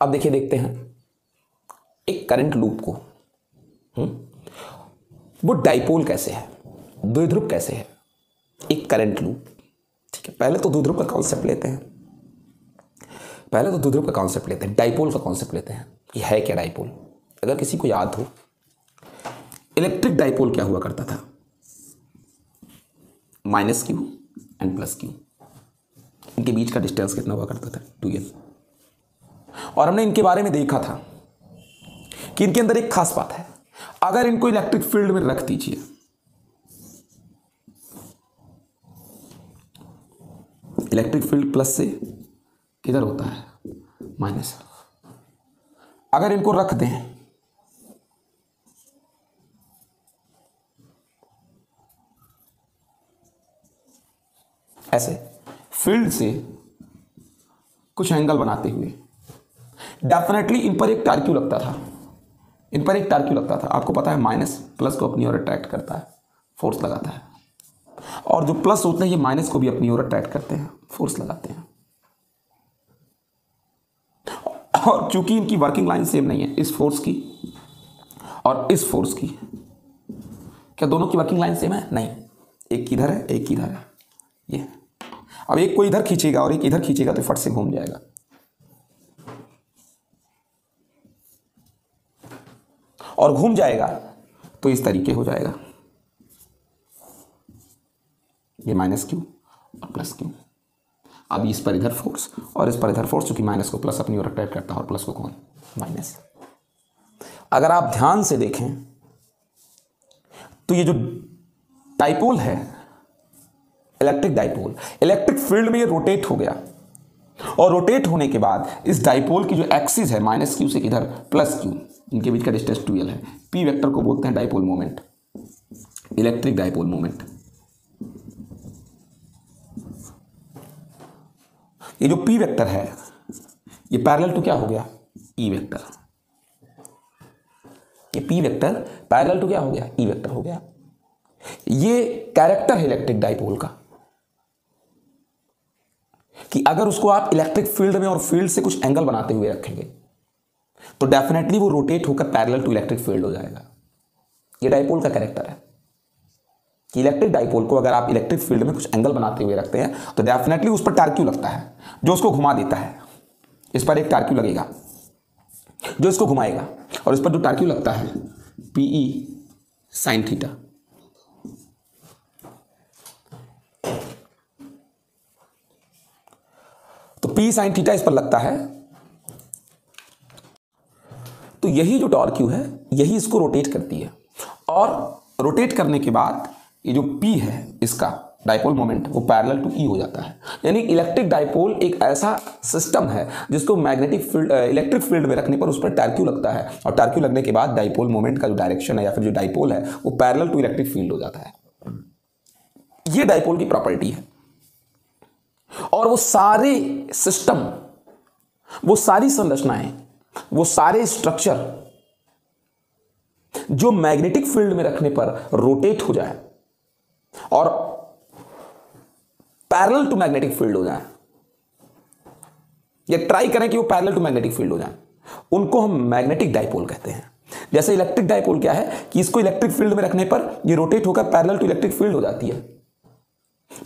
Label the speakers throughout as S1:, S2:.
S1: अब देखिए, देखते हैं एक करंट लूप को। वो डाइपोल कैसे है, द्विध्रुव कैसे है, एक करंट लूप। ठीक है, पहले तो द्विध्रुव का कॉन्सेप्ट लेते हैं, डाइपोल का कॉन्सेप्ट लेते हैं कि है क्या डाइपोल। अगर किसी को याद हो, इलेक्ट्रिक डाइपोल क्या हुआ करता था, minus Q and plus Q, इनके बीच का डिस्टेंस कितना हुआ करता था, 2l। और हमने इनके बारे में देखा था कि इनके अंदर एक खास बात है, अगर इनको इलेक्ट्रिक फील्ड में रख दीजिए, इलेक्ट्रिक फील्ड प्लस से किधर होता है, माइनस। अगर इनको रख दें ऐसे फील्ड से कुछ एंगल बनाते हुए, डेफिनेटली इन पर एक टार्क्यू लगता था, आपको पता है माइनस प्लस को अपनी ओर अट्रैक्ट करता है, फोर्स लगाता है, और जो प्लस होते हैं ये माइनस को भी अपनी ओर अट्रैक्ट करते हैं, फोर्स लगाते हैं। और चूंकि इनकी वर्किंग लाइन सेम नहीं है, इस फोर्स की और इस फोर्स की, क्या दोनों की वर्किंग लाइन सेम है? नहीं, एक इधर है, एक इधर है। ये अब एक को इधर खींचेगा और एक इधर खींचेगा तो फट से घूम जाएगा। और घूम जाएगा तो इस तरीके हो जाएगा, ये माइनस क्यू और प्लस क्यू। अब इस पर इधर फोर्स और इस पर इधर फोर्स, चूंकि माइनस को प्लस अपनी ओर अट्रैक्ट करता है और प्लस को कौन, माइनस। अगर आप ध्यान से देखें तो ये जो डाइपोल है, इलेक्ट्रिक डाइपोल, इलेक्ट्रिक फील्ड में ये रोटेट हो गया, और रोटेट होने के बाद इस डाइपोल की जो एक्सिस है, माइनस क्यू से किधर, प्लस क्यू, इनके बीच का डिस्टेंस 2l है। पी वेक्टर को बोलते हैं dipole moment, electric dipole moment. ये जो पी वेक्टर है ये पैरेलल टू क्या हो गया, ई वेक्टर। ये पी वेक्टर पैरेलल टू क्या हो गया, ई वेक्टर हो गया। ये कैरेक्टर है इलेक्ट्रिक डाइपोल का कि अगर उसको आप इलेक्ट्रिक फील्ड में और फील्ड से कुछ एंगल बनाते हुए रखेंगे तो डेफिनेटली वो रोटेट होकर पैरेलल टू इलेक्ट्रिक फील्ड हो जाएगा। ये डाइपोल का कैरेक्टर है कि इलेक्ट्रिक डाइपोल को अगर आप इलेक्ट्रिक फील्ड में कुछ एंगल बनाते हुए रखते हैं तो डेफिनेटली उस पर टार्क्यू लगता है जो उसको घुमा देता है। इस पर एक टार्क्यू लगेगा जो इसको घुमाएगा, और इस पर जो टार्क्यू लगता है पीई साइन थीटा। तो पी साइन थीटा इस पर लगता है, तो यही जो टॉर्क्यू है यही इसको रोटेट करती है, और रोटेट करने के बाद ये जो पी है इसका डाइपोल मोमेंट वो पैरेलल टू ई हो जाता है। यानी इलेक्ट्रिक डाइपोल एक ऐसा सिस्टम है जिसको मैग्नेटिक फील्ड, इलेक्ट्रिक फील्ड में रखने पर उस पर टार्क्यू लगता है, और टार्क्यू लगने के बाद डाइपोल मोमेंट का जो डायरेक्शन है या फिर जो डाइपोल है वो पैरेलल टू इलेक्ट्रिक फील्ड हो जाता है। ये डाइपोल की प्रॉपर्टी है। और वो सारे सिस्टम, वो सारी संरचनाएं, वो सारे स्ट्रक्चर जो मैग्नेटिक फील्ड में रखने पर रोटेट हो जाए और पैरेलल टू मैग्नेटिक फील्ड हो जाए, या ट्राई करें कि वो पैरेलल टू मैग्नेटिक फील्ड हो जाए, उनको हम मैग्नेटिक डाइपोल कहते हैं। जैसे इलेक्ट्रिक डाइपोल क्या है कि इसको इलेक्ट्रिक फील्ड में रखने पर ये रोटेट होकर पैरेलल टू इलेक्ट्रिक फील्ड हो जाती है।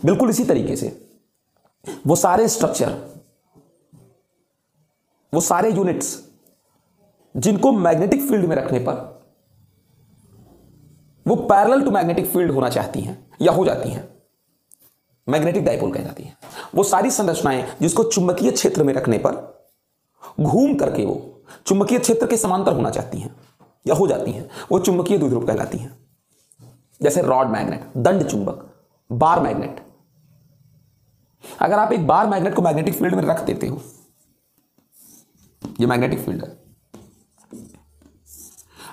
S1: बिल्कुल इसी तरीके से वो सारे स्ट्रक्चर, वो सारे यूनिट्स जिनको मैग्नेटिक फील्ड में रखने पर वो पैरेलल टू मैग्नेटिक फील्ड होना चाहती हैं या हो जाती हैं, मैग्नेटिक डाइपोल कह जाती है। वो सारी संरचनाएं जिसको चुंबकीय क्षेत्र में रखने पर घूम करके वो चुंबकीय क्षेत्र के समांतर होना चाहती हैं या हो जाती हैं, वो चुंबकीय द्विध्रुव कहलाती हैं। जैसे रॉड मैग्नेट, दंड चुंबक, बार मैग्नेट। अगर आप एक बार मैग्नेट को मैग्नेटिक फील्ड में रख देते हो, ये मैग्नेटिक फील्ड है,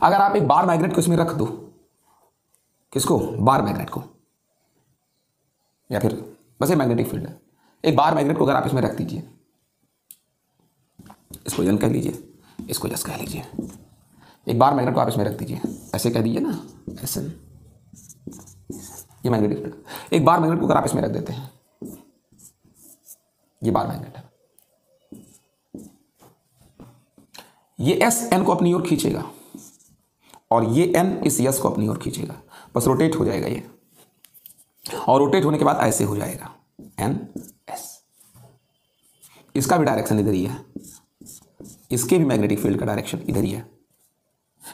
S1: अगर आप एक बार मैग्नेट को इसमें रख दो, किसको, बार मैग्नेट को, या फिर बस ये मैग्नेटिक फील्ड है, एक बार मैग्नेट को अगर आप इसमें रख दीजिए, इसको एन कह लीजिए, इसको एस कह लीजिए, एक बार मैग्नेट को आप इसमें रख दीजिए, ऐसे कह दीजिए ना, ऐसे, ये मैग्नेटिक फील्ड। एक बार मैग्नेट को अगर आप इसमें रख देते हैं, ये बार मैग्नेट है, ये एस एन को अपनी ओर खींचेगा और ये एन इस यस को अपनी ओर खींचेगा, बस रोटेट हो जाएगा ये, और रोटेट होने के बाद ऐसे हो जाएगा एन एस। इसका भी डायरेक्शन इधर ही है, इसके भी मैग्नेटिक फील्ड का डायरेक्शन इधर ही है।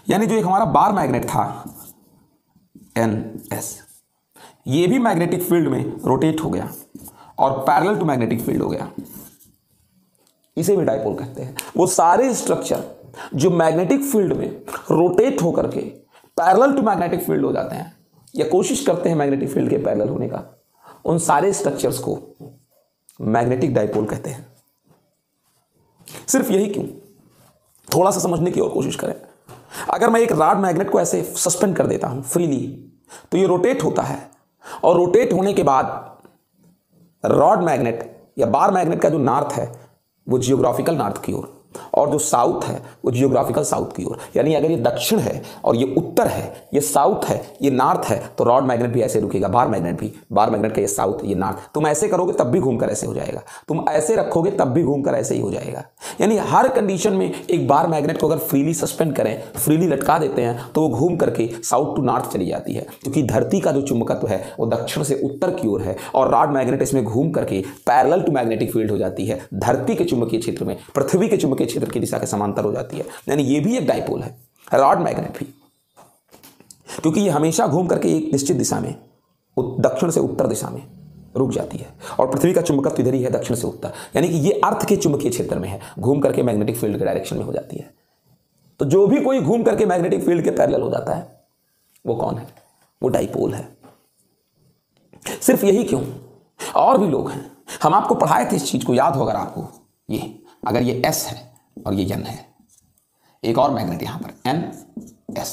S1: यानी जो एक हमारा बार मैग्नेट था एन एस, ये भी मैग्नेटिक फील्ड में रोटेट हो गया और पैरेलल टू मैग्नेटिक फील्ड हो गया। इसे भी डाइपोल कहते हैं। वो सारे स्ट्रक्चर जो मैग्नेटिक फील्ड में रोटेट होकर के पैरेलल टू मैग्नेटिक फील्ड हो जाते हैं या कोशिश करते हैं मैग्नेटिक फील्ड के पैरेलल होने का, उन सारे स्ट्रक्चर्स को मैग्नेटिक डाइपोल कहते हैं। सिर्फ यही क्यों, थोड़ा सा समझने की और कोशिश करें। अगर मैं एक रॉड मैग्नेट को ऐसे सस्पेंड कर देता हूं फ्रीली, तो ये रोटेट होता है और रोटेट होने के बाद रॉड मैग्नेट या बार मैग्नेट का जो नॉर्थ है वो जियोग्राफिकल नॉर्थ की ओर, और जो साउथ है वो जियोग्राफिकल साउथ की ओर। यानी अगर ये दक्षिण है और ये उत्तर है, ये साउथ है, ये नॉर्थ है, तो रॉड मैग्नेट भी ऐसे रुकेगा, बार मैग्नेट भी, बार मैग्नेट का ये साउथ, ये नॉर्थ। तुम ऐसे करोगे तब भी घूमकर ऐसे हो जाएगा, तुम ऐसे रखोगे तब भी घूमकर ऐसे ही हो जाएगा। यानी हर कंडीशन में एक बार मैग्नेट को अगर फ्रीली सस्पेंड करें, फ्रीली लटका देते हैं, तो वो घूम करके साउथ टू नॉर्थ चली जाती है, क्योंकि धरती का जो चुंबकत्व है वो दक्षिण से उत्तर की ओर है, और रॉड मैग्नेट इसमें घूम करके पैरेलल टू मैग्नेटिक फील्ड हो जाती है, धरती के चुंबकीय क्षेत्र में पृथ्वी के चुंबकीय क्षेत्र की दिशा के समांतर हो जाती है। यानी ये भी एक डाइपोल है, रॉड मैग्नेट भी, क्योंकि ये हमेशा घूम करके एक निश्चित दिशा में, दक्षिण से उत्तर दिशा में रुक जाती है, और पृथ्वी का चुंबकत्व इधर ही है, दक्षिण से उत्तर। यानी कि ये अर्थ के चुंबकीय क्षेत्र में है, घूम करके मैग्नेटिक फील्ड के डायरेक्शन में हो जाती है। तो जो भी कोई घूम करके मैग्नेटिक फील्ड के पैरेलल हो जाता है वो कौन है? वो डाइपोल है। सिर्फ यही क्यों, और भी लोग हैं। हम आपको पढ़ाए थे इस चीज को, याद हो अगर आपको, ये अगर ये एस है और ये एन है, एक और मैग्नेट यहां पर एन एस,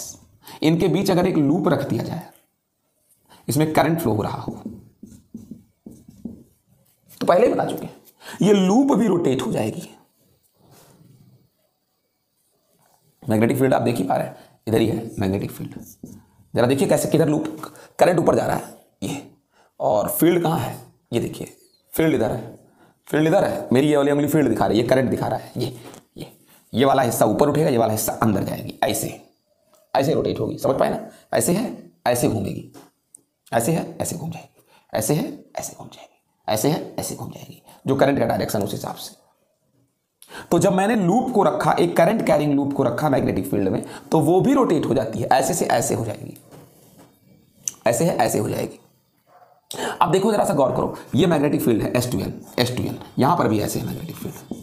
S1: इनके बीच अगर एक लूप रख दिया जाए, इसमें करंट फ्लो हो रहा हो, तो पहले ही बता चुके हैं ये लूप भी रोटेट हो जाएगी। मैग्नेटिक फील्ड आप देख ही पा रहे हैं, इधर ही है मैग्नेटिक फील्ड। जरा देखिए कैसे, किधर लूप, करंट ऊपर जा रहा है ये, और फील्ड कहां है, ये देखिए फील्ड इधर है, फील्ड इधर है, मेरी ये वाली उंगली फील्ड दिखा रही है, ये करंट दिखा रहा है। ये वाला हिस्सा ऊपर उठेगा, ये वाला हिस्सा अंदर जाएगी, ऐसे ऐसे रोटेट होगी, समझ पाए ना? ऐसे है ऐसे घूमेगी, ऐसे है ऐसे घूम जाएगी, ऐसे है ऐसे घूम जाएगी, ऐसे है ऐसे घूम जाएगी, जो करंट का डायरेक्शन उस हिसाब से। तो जब मैंने लूप को रखा, एक करंट कैरिंग लूप को रखा मैग्नेटिक फील्ड में, तो वो भी रोटेट हो जाती है, ऐसे से ऐसे हो जाएगी, ऐसे है ऐसे हो जाएगी। अब देखो जरा सा गौर करो, ये मैग्नेटिक फील्ड है S2N, यहां पर भी ऐसे है मैग्नेटिक फील्ड।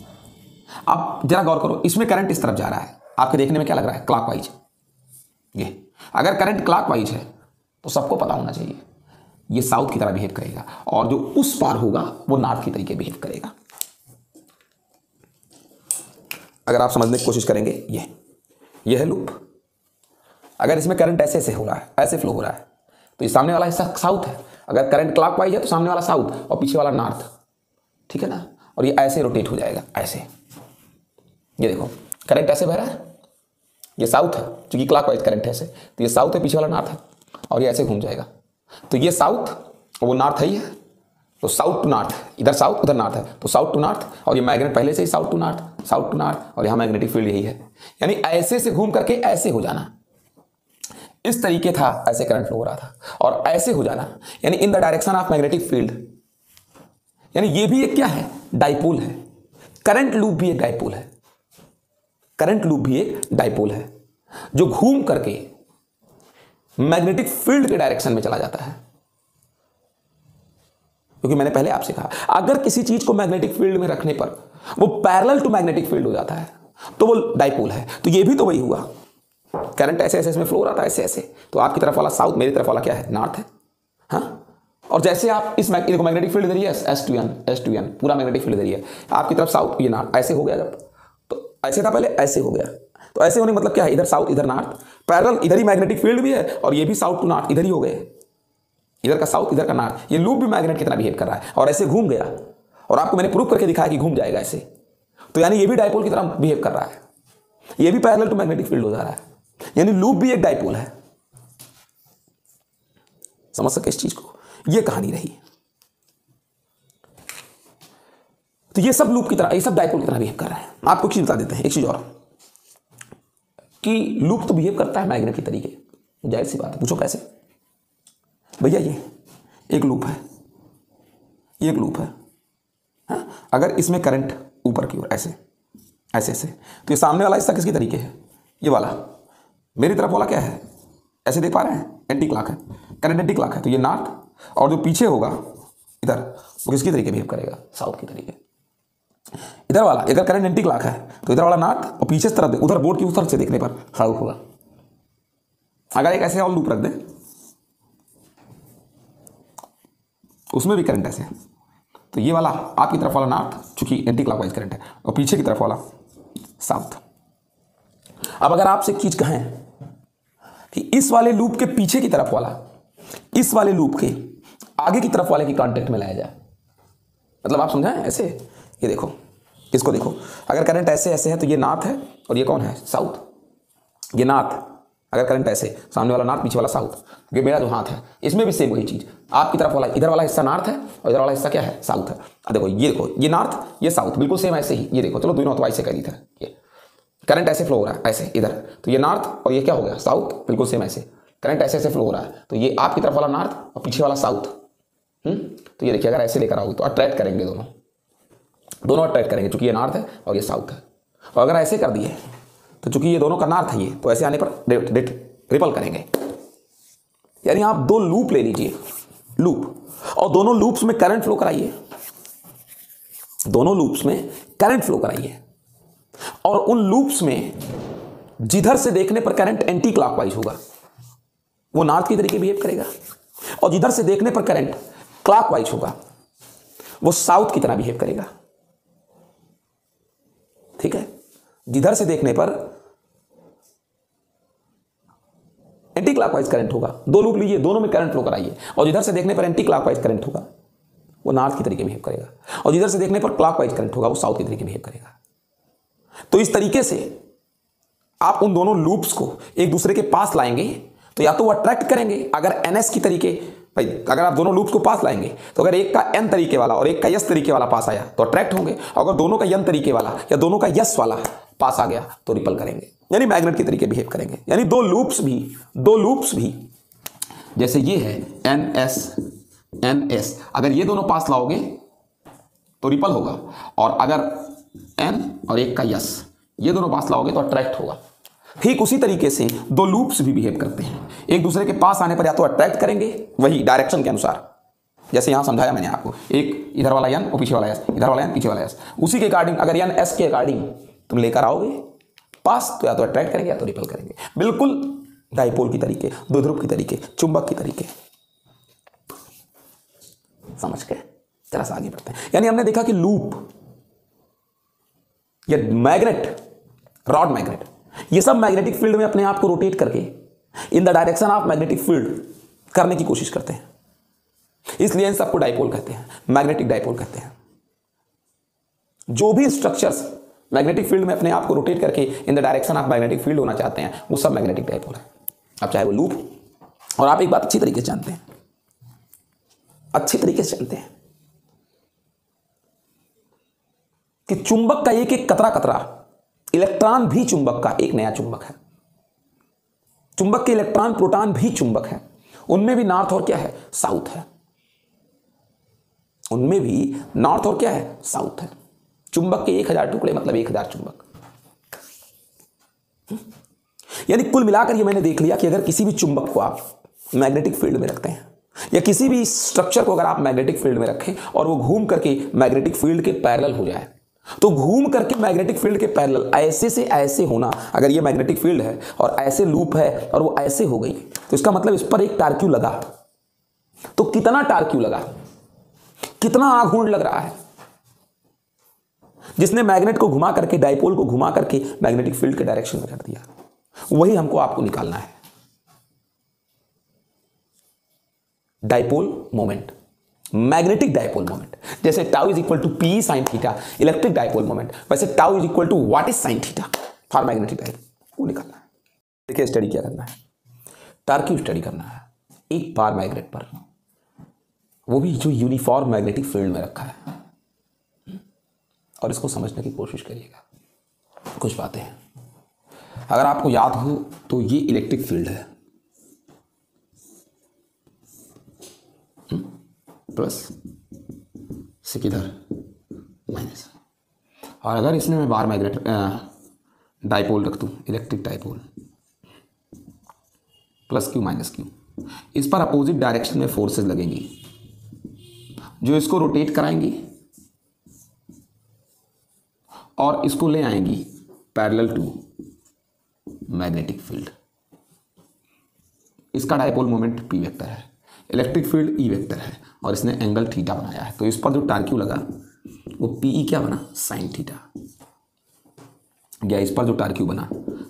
S1: अब जरा गौर करो, इसमें करंट इस तरफ जा रहा है, आपके देखने में क्या लग रहा है? क्लॉकवाइज। ये अगर करंट क्लॉकवाइज है तो सबको पता होना चाहिए ये साउथ की तरह बिहेव करेगा, और जो उस पार होगा वो नॉर्थ की तरीके बिहेव करेगा। अगर आप समझने की कोशिश करेंगे, ये है लूप। अगर इसमें करंट ऐसे से हो रहा है, ऐसे फ्लो हो रहा है, तो ये सामने वाला हिस्सा साउथ है। अगर करंट क्लॉकवाइज है तो सामने वाला साउथ और पीछे वाला नॉर्थ, ठीक है ना? और ये ऐसे रोटेट हो जाएगा, ऐसे। ये देखो करंट ऐसे बह रहा है, ये साउथ है, क्योंकि क्लॉकवाइज करंट है ऐसे, तो ये साउथ है, पीछे वाला नॉर्थ है, और ये ऐसे घूम जाएगा। तो ये साउथ और वो नॉर्थ है ही है, तो साउथ टू नॉर्थ, इधर साउथ उधर नॉर्थ है, तो साउथ टू नॉर्थ, और ये मैग्नेट पहले से ही साउथ टू नॉर्थ, और यहाँ मैग्नेटिक फील्ड यही है। यानी ऐसे से घूम करके ऐसे हो जाना, इस तरीके था, ऐसे करंट फ्लो हो रहा था, और ऐसे हो जाना, यानी in the direction of magnetic field. यानी ये भी एक क्या है? डाइपोल है। करंट लूप भी एक डाइपोल है, करंट लूप भी एक डाइपोल है, जो घूम करके मैग्नेटिक फील्ड के डायरेक्शन में चला जाता है। क्योंकि मैंने पहले आपसे कहा, अगर किसी चीज को मैग्नेटिक फील्ड में रखने पर वो पैरेलल टू मैग्नेटिक फील्ड हो जाता है तो वो डाइपोल है। तो ये भी तो वही हुआ, करंट ऐसे ऐसे इसमें फ्लो हो रहा था, ऐसे ऐसे, तो आपकी तरफ वाला साउथ, मेरी तरफ वाला क्या है? नॉर्थ है, हाँ। और जैसे आप इस मैग्नेटिक फील्ड इधर ही है, S2N पूरा मैग्नेटिक फील्ड इधर ही है, आपकी तरफ साउथ, ये नॉर्थ, ऐसे हो गया। जब तो ऐसे था पहले, ऐसे हो गया, तो ऐसे होने का मतलब क्या है? इधर साउथ इधर नॉर्थ, पैरेलल, इधर ही मैग्नेटिक फील्ड भी है, और ये भी साउथ टू नॉर्थ इधर ही हो गए, इधर का साउथ इधर का नॉर्थ। ये लूप भी मैग्नेट की तरह बिहेव कर रहा है, और ऐसे घूम गया, और आपको मैंने प्रूव करके दिखाया कि घूम जाएगा ऐसे। तो यानी ये भी डाइपोल की तरह बिहेव कर रहा है, ये भी पैरेलल टू मैग्नेटिक फील्ड हो जा रहा है, यानी लूप भी एक डाइपोल है। समझ सके इस चीज को? ये कहानी रही। तो ये सब लूप की तरह, ये सब डाइपोल की तरह बिहेव कर रहे हैं। आपको चीज बता देते हैं, एक चीज और, कि लूप तो बिहेव करता है मैग्नेट के तरीके, जाहिर सी बात है। पूछो कैसे? भैया ये एक लूप है, ये एक लूप है, हाँ? अगर इसमें करंट ऊपर की ओर ऐसे ऐसे ऐसे, तो ये सामने वाला हिस्सा किसके तरीके है? ये वाला मेरी तरफ वाला क्या है? ऐसे देख पा रहे हैं, एंटी क्लॉक है, करंट एंटी क्लॉक है, तो ये नॉर्थ, और जो पीछे होगा इधर वो किसके तरीके बिहेव करेगा? साउथ के तरीके। इधर वाला अगर करंट एंटी क्लॉक है तो इधर वाला नॉर्थ, और पीछे तरफ उधर बोर्ड की उस तरफ से देखने पर साउथ होगा। अगर एक ऐसे और लूप रख दें, उसमें भी करंट ऐसे है, तो ये वाला आपकी तरफ वाला नॉर्थ चूंकि एंटी क्लॉकवाइज करंट है, और पीछे की तरफ वाला साउथ। अब अगर आपसे एक चीज कहें कि इस वाले लूप के पीछे की तरफ वाला इस वाले लूप के आगे की तरफ वाले की कांटेक्ट में लाया जाए, मतलब आप समझाएं ऐसे, ये देखो, इसको देखो, अगर करंट ऐसे ऐसे है तो ये नॉर्थ है और ये कौन है? साउथ। ये नॉर्थ, अगर करंट ऐसे, सामने वाला नॉर्थ, पीछे वाला साउथ, ये मेरा जो हाथ है इसमें भी सेम वही चीज, आपकी तरफ वाला इधर वाला हिस्सा नॉर्थ है और इधर वाला हिस्सा क्या है? साउथ है। देखो ये नॉर्थ, ये साउथ, बिल्कुल सेम ऐसे ही, ये देखो, चलो दोनों तो ऐसे कर दी था, ये करंट ऐसे फ्लो हो रहा है ऐसे इधर, तो ये नॉर्थ और ये क्या हो गया? साउथ, बिल्कुल सेम ऐसे, करंट ऐसे ऐसे फ्लो हो रहा है, तो ये आपकी तरफ वाला नॉर्थ और पीछे वाला साउथ। तो ये देखिए, अगर ऐसे लेकर आओगे तो अट्रैक्ट करेंगे, दोनों अट्रैक्ट करेंगे, चूंकि ये नॉर्थ है और ये साउथ है। और अगर ऐसे कर दिए तो चूंकि ये दोनों का नॉर्थ है, ये तो ऐसे आने पर रिपल करेंगे। यानी आप दो लूप ले लीजिए, लूप, और दोनों लूप्स में करंट फ्लो कराइए, दोनों लूप्स में करंट फ्लो कराइए, और उन लूप्स में जिधर से देखने पर करंट एंटी क्लॉकवाइज होगा वो नॉर्थ की तरीके बिहेव करेगा, और जिधर से देखने पर करंट क्लॉकवाइज होगा वो साउथ की तरह बिहेव करेगा। ठीक है? जिधर से देखने पर एंटी क्लॉकवाइज करंट होगा, दो लूप लीजिए, दोनों में करंट फ्लो कराइए, और जिधर से देखने पर एंटी क्लॉकवाइज करंट होगा वो नॉर्थ की तरीके बिहेव करेगा, और जिधर से देखने पर क्लॉकवाइज करंट होगा वो साउथ की तरीके बिहेव करेगा। तो इस तरीके से आप उन दोनों लूप्स को एक दूसरे के पास लाएंगे तो या तो वो अट्रैक्ट करेंगे, अगर एनएस की तरीके, भाई अगर आप दोनों लूप्स को पास लाएंगे तो अगर एक का एन तरीके वाला और एक का यस तरीके वाला पास आया तो अट्रैक्ट होंगे, अगर दोनों का एन तरीके वाला या दोनों का यस वाला पास आ गया तो रिपल करेंगे, यानी मैग्नेट की तरीके बिहेव करेंगे। यानी दो लूप्स भी जैसे ये है एन एस, अगर ये दोनों पास लाओगे तो रिपल होगा, और अगर एन और एक का यस ये दोनों पास लाओगे तो अट्रैक्ट होगा। ठीक उसी तरीके से दो लूप्स भी बिहेव करते हैं, एक दूसरे के पास आने पर या तो अट्रैक्ट करेंगे वही डायरेक्शन के अनुसार, जैसे यहां समझाया मैंने आपको, एक इधर वाला एन और पीछे वाला एस, इधर वाला एन पीछे वाला एस, उसी के अकॉर्डिंग अगर एन एस के अकॉर्डिंग तुम लेकर आओगे पास तो या तो अट्रैक्ट करेंगे या तो रिपल करेंगे, बिल्कुल डाइपोल की तरीके, द्विध्रुव की तरीके, चुंबक की तरीके। समझ के जरा सा आगे बढ़ते हैं। यानी हमने देखा कि लूप या मैग्नेट, रॉड मैग्नेट, ये सब मैग्नेटिक फील्ड में अपने आप को रोटेट करके in the direction of magnetic field करने की कोशिश करते हैं, इसलिए इन सबको डाइपोल कहते हैं, मैग्नेटिक डाइपोल कहते हैं। जो भी स्ट्रक्चर्स मैग्नेटिक फील्ड में अपने आप को रोटेट करके in the direction of magnetic field होना चाहते हैं वो सब मैग्नेटिक डाइपोल है। अब चाहे वो लूप, और आप एक बात अच्छी तरीके से जानते हैं, अच्छी तरीके से जानते हैं कि चुंबक का एक एक कतरा कतरा इलेक्ट्रॉन भी चुंबक का एक नया चुंबक है। चुंबक के इलेक्ट्रॉन प्रोटॉन भी चुंबक है, उनमें भी नॉर्थ और क्या है? साउथ है, उनमें भी नॉर्थ और क्या है? साउथ है। चुंबक के 1000 टुकड़े मतलब 1000 चुंबक। यानी कुल मिलाकर ये मैंने देख लिया कि अगर किसी भी चुंबक को आप मैग्नेटिक फील्ड में रखते हैं या किसी भी स्ट्रक्चर को अगर आप मैग्नेटिक फील्ड में रखें और वो घूम करके मैग्नेटिक फील्ड के पैरेलल हो जाए, तो घूम करके मैग्नेटिक फील्ड के पैरेलल ऐसे से ऐसे होना, अगर ये मैग्नेटिक फील्ड है और ऐसे लूप है और वो ऐसे हो गई तो इसका मतलब इस पर एक टार्क्यू लगा। तो कितना टार्क्यू लगा, कितना आघूर्ण लग रहा है जिसने मैग्नेट को घुमा करके, डाइपोल को घुमा करके मैग्नेटिक फील्ड के डायरेक्शन में कर दिया, वही हमको आपको निकालना है। Dipole moment, magnetic dipole moment, जैसे tau is equal to P sine theta electric dipole moment, वैसे tau is equal to what is sine theta for magnetic dipole, वो निकालना है। देखिए स्टडी क्या करना है, टार्क्यू स्टडी करना है एक बार मैग्नेट पर, वो भी जो यूनिफॉर्म मैग्नेटिक फील्ड में रखा है, और इसको समझने की कोशिश करिएगा। कुछ बातें हैं, अगर आपको याद हो तो ये इलेक्ट्रिक फील्ड है, प्लस से किधर माइनस, और अगर इसमें मैं बार मैग्नेट डाइपोल रख दूँ, electric dipole plus Q minus Q, इस पर अपोजिट डायरेक्शन में फोर्सेस लगेंगी जो इसको रोटेट कराएंगी और इसको ले आएंगी पैरेलल टू मैग्नेटिक फील्ड। इसका डाइपोल मोमेंट पी वेक्टर है, इलेक्ट्रिक फील्ड ई वेक्टर है, और इसने एंगल थीटा बनाया है, तो इस पर जो टार्क्यू लगा वो पीई क्या बना, साइन थीटा, या इस पर जो टार्क्यू बना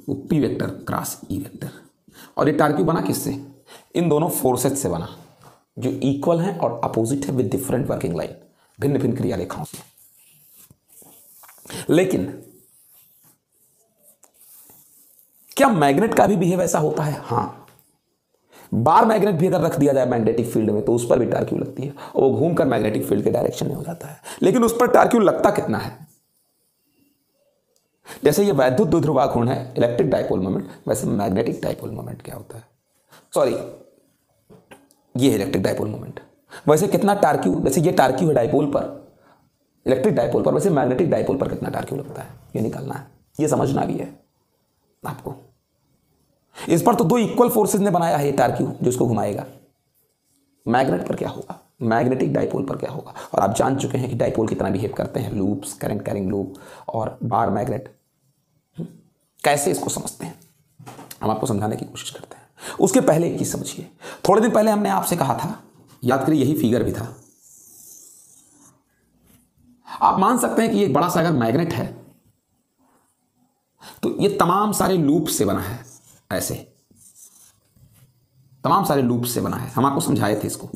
S1: वो P vector cross E vector. और ये टार्क्यू बना किससे, इन दोनों फोर्सेस से बना जो इक्वल हैं और अपोजिट है विद डिफरेंट वर्किंग लाइन, भिन्न भिन्न क्रिया रेखाओं से। लेकिन क्या मैग्नेट का भी बिहेव ऐसा होता है? हाँ, बार मैग्नेट भी अगर रख दिया जाए मैग्नेटिक फील्ड में तो उस पर भी टार्क्यू लगती है और वो घूमकर मैग्नेटिक फील्ड के डायरेक्शन में हो जाता है। लेकिन उस पर टार्क्यू लगता कितना है? जैसे ये वैद्युत द्विध्रुवाक घूर्ण है इलेक्ट्रिक डाइपोल मोमेंट, वैसे मैग्नेटिक डाइपोल मोमेंट क्या होता है, सॉरी ये इलेक्ट्रिक डाइपोल मोमेंट। वैसे कितना टार्क्यू, जैसे ये टार्क्यू है डाइपोल पर, इलेक्ट्रिक डाइपोल पर, वैसे मैग्नेटिक डाइपोल पर कितना टार्क्यू लगता है ये निकालना है, ये समझना भी है आपको। इस पर तो दो इक्वल फोर्सेस ने बनाया है ये टार्क्यू जो इसको घुमाएगा। मैग्नेट पर क्या होगा, मैग्नेटिक डाइपोल पर क्या होगा, और आप जान चुके हैं कि डाइपोल कितना बिहेव करते हैं, लूप्स, करंट कैरिंग लूप और बार मैग्नेट। कैसे इसको समझते हैं हम आपको समझाने की कोशिश करते हैं। उसके पहले एक चीज समझिए, थोड़े दिन पहले हमने आपसे कहा था, याद करिए यही फिगर भी था, आप मान सकते हैं कि एक बड़ा सा अगर मैग्नेट है तो ये तमाम सारे लूप से बना है, ऐसे तमाम सारे लूप से बना है। हम आपको समझाए थे इसको।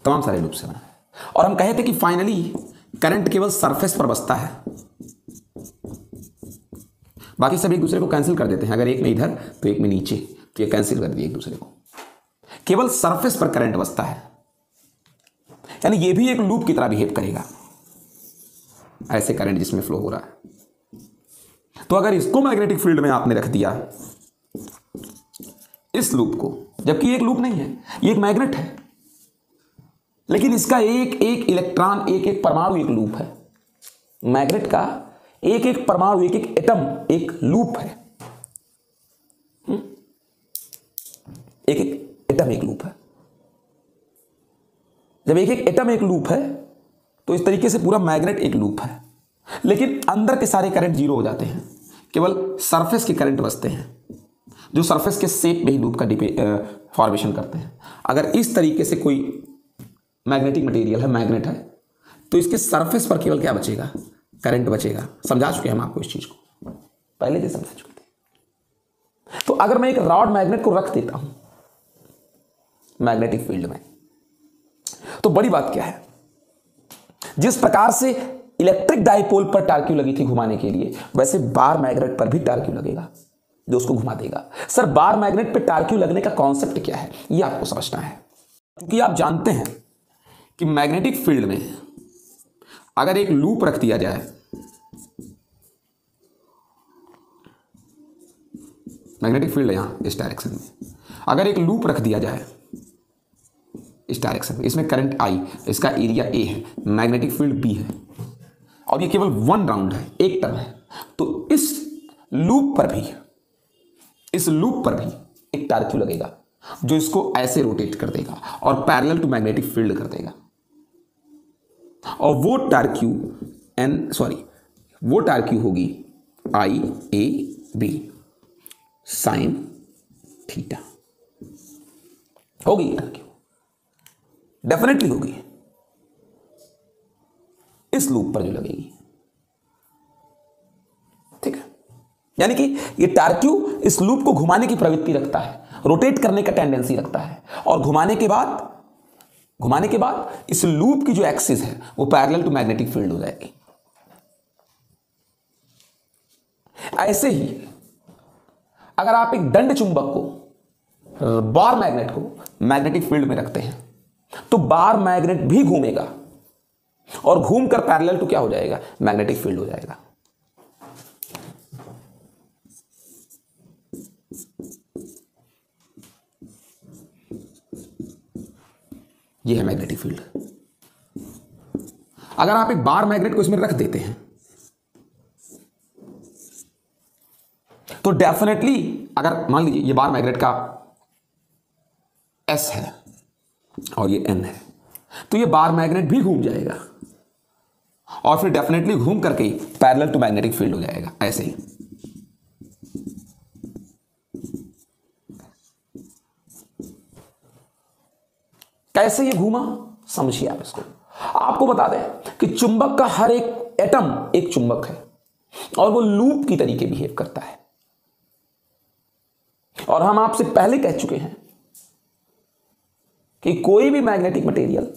S1: तमाम सारे लूप से बना है और हम कहे थे कि फाइनली करंट केवल सरफेस पर बसता है, बाकी सब एक दूसरे को कैंसिल कर देते हैं। अगर एक में इधर तो एक में नीचे, तो ये कैंसिल कर दिए एक दूसरे को, केवल सरफेस पर करंट बसता है। यानी ये भी एक लूप की तरह बिहेव करेगा, ऐसे करंट जिसमें फ्लो हो रहा है। तो अगर इसको मैग्नेटिक फील्ड में आपने रख दिया, इस लूप को, जबकि ये एक लूप नहीं है, ये एक मैग्नेट है, लेकिन इसका एक एक इलेक्ट्रॉन, एक एक परमाणु एक लूप है। मैग्नेट का एक एक परमाणु, एक एक एटम एक लूप है, एक एक एटम एक लूप है। जब एक एक एटम एक लूप है तो इस तरीके से पूरा मैग्नेट एक लूप है, लेकिन अंदर के सारे करंट जीरो हो जाते हैं, केवल सरफेस के करंट बचते हैं जो सरफेस के शेप में ही लूप का फॉर्मेशन करते हैं। अगर इस तरीके से कोई मैग्नेटिक मटेरियल है, मैग्नेट है, तो इसके सरफेस पर केवल क्या बचेगा, करंट बचेगा। समझा चुके हैं हम आपको इस चीज को, पहले से समझा चुके थे। तो अगर मैं एक रॉड मैग्नेट को रख देता हूं मैग्नेटिक फील्ड में, तो बड़ी बात क्या है, जिस प्रकार से इलेक्ट्रिक डाइपोल पर टार्क्यू लगी थी घुमाने के लिए, वैसे बार मैग्नेट पर भी टार्क्यू लगेगा जो उसको घुमा देगा। सर बार मैग्नेट पर टार्क्यू लगने का कॉन्सेप्ट क्या है, यह आपको समझना है। क्योंकि आप जानते हैं कि मैग्नेटिक फील्ड में अगर एक लूप रख दिया जाए, मैग्नेटिक फील्ड है यहां इस डायरेक्शन में, अगर एक लूप रख दिया जाए इस डायरेक्शन में, इसमें करंट I, इसका एरिया A है, मैग्नेटिक फील्ड B है, और ये केवल वन राउंड है, एक टर्न है, तो इस लूप पर भी एक टार्क्यू लगेगा जो इसको ऐसे रोटेट कर देगा और पैरेलल टू मैग्नेटिक फील्ड कर देगा। और वो टार्क्यू होगी IAB साइन थीटा, होगी टार्क्यू, डेफिनेटली होगी, इस लूप पर जो लगेगी। ठीक है, यानी कि ये टार्क्यू इस लूप को घुमाने की प्रवृत्ति रखता है, रोटेट करने का टेंडेंसी रखता है, और घुमाने के बाद इस लूप की जो एक्सिस है वो पैरेलल टू मैग्नेटिक फील्ड हो जाएगी। ऐसे ही अगर आप एक दंड चुंबक को बार मैग्नेट को मैग्नेटिक फील्ड में रखते हैं तो बार मैग्नेट भी घूमेगा और घूमकर पैरेलल टू क्या हो जाएगा, मैग्नेटिक फील्ड हो जाएगा। यह है मैग्नेटिक फील्ड। अगर आप एक बार मैग्नेट को इसमें रख देते हैं तो डेफिनेटली, अगर मान लीजिए ये बार मैग्नेट का S है और ये N है, तो ये बार मैग्नेट भी घूम जाएगा और फिर डेफिनेटली घूम करके पैरेलल टू मैग्नेटिक फील्ड हो जाएगा, ऐसे ही। कैसे ये घूमा समझिए आप इसको। आपको बता दें कि चुंबक का हर एक एटम एक चुंबक है और वो लूप की तरीके बिहेव करता है। और हम आपसे पहले कह चुके हैं कि कोई भी मैग्नेटिक मटेरियल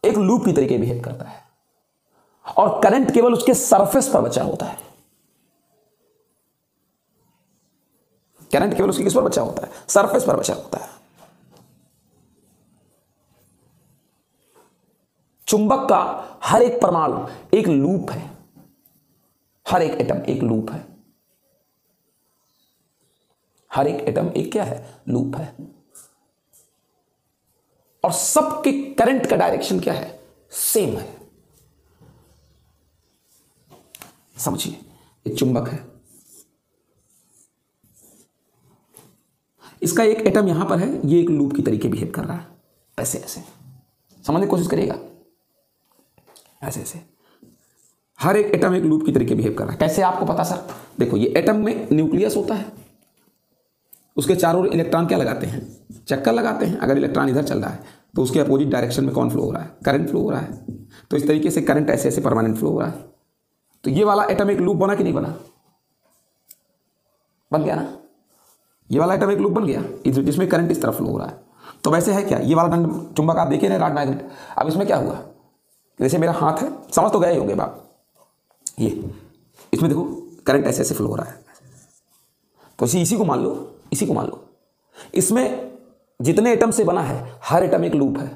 S1: एक लूप की तरीके बिहेव करता है और करंट केवल उसके सरफेस पर बचा होता है। करंट केवल उसके किस पर बचा होता है, सरफेस पर बचा होता है। चुंबक का हर एक परमाणु एक लूप है, हर एक एटम एक लूप है, हर एक एटम एक क्या है, लूप है। और सबके करंट का डायरेक्शन क्या है, सेम है। समझिए, ये चुंबक है, इसका एक एटम यहां पर है, ये एक लूप की तरीके बिहेव कर रहा है, ऐसे ऐसे। समझने की कोशिश करिएगा, ऐसे ऐसे हर एक एटम एक लूप की तरीके बिहेव कर रहा है। कैसे आपको पता सर? देखो, ये एटम में न्यूक्लियस होता है, उसके चारों ओर इलेक्ट्रॉन क्या लगाते हैं, चक्कर लगाते हैं। अगर इलेक्ट्रॉन इधर चल रहा है तो उसके अपोजिट डायरेक्शन में कौन फ्लो हो रहा है, करंट फ्लो हो रहा है। तो इस तरीके से करंट ऐसे ऐसे परमानेंट फ्लो हो रहा है। तो ये वाला एटम एक लूप बना कि नहीं बना? बन गया ना, ये वाला एटम एक लूप बन गया जिसमें करंट इस तरफ फ्लो हो रहा है। तो वैसे है क्या, ये वाला दंड चुंबक आप देखे रहे रॉड मैग्नेट। अब इसमें क्या हुआ, जैसे मेरा हाथ है, समझ तो गए होंगे बाप, ये इसमें देखो करंट ऐसे ऐसे फ्लो हो रहा है। तो इसी को मान लो, इसी को मान लो, इसमें जितने एटम से बना है हर एटम एक लूप है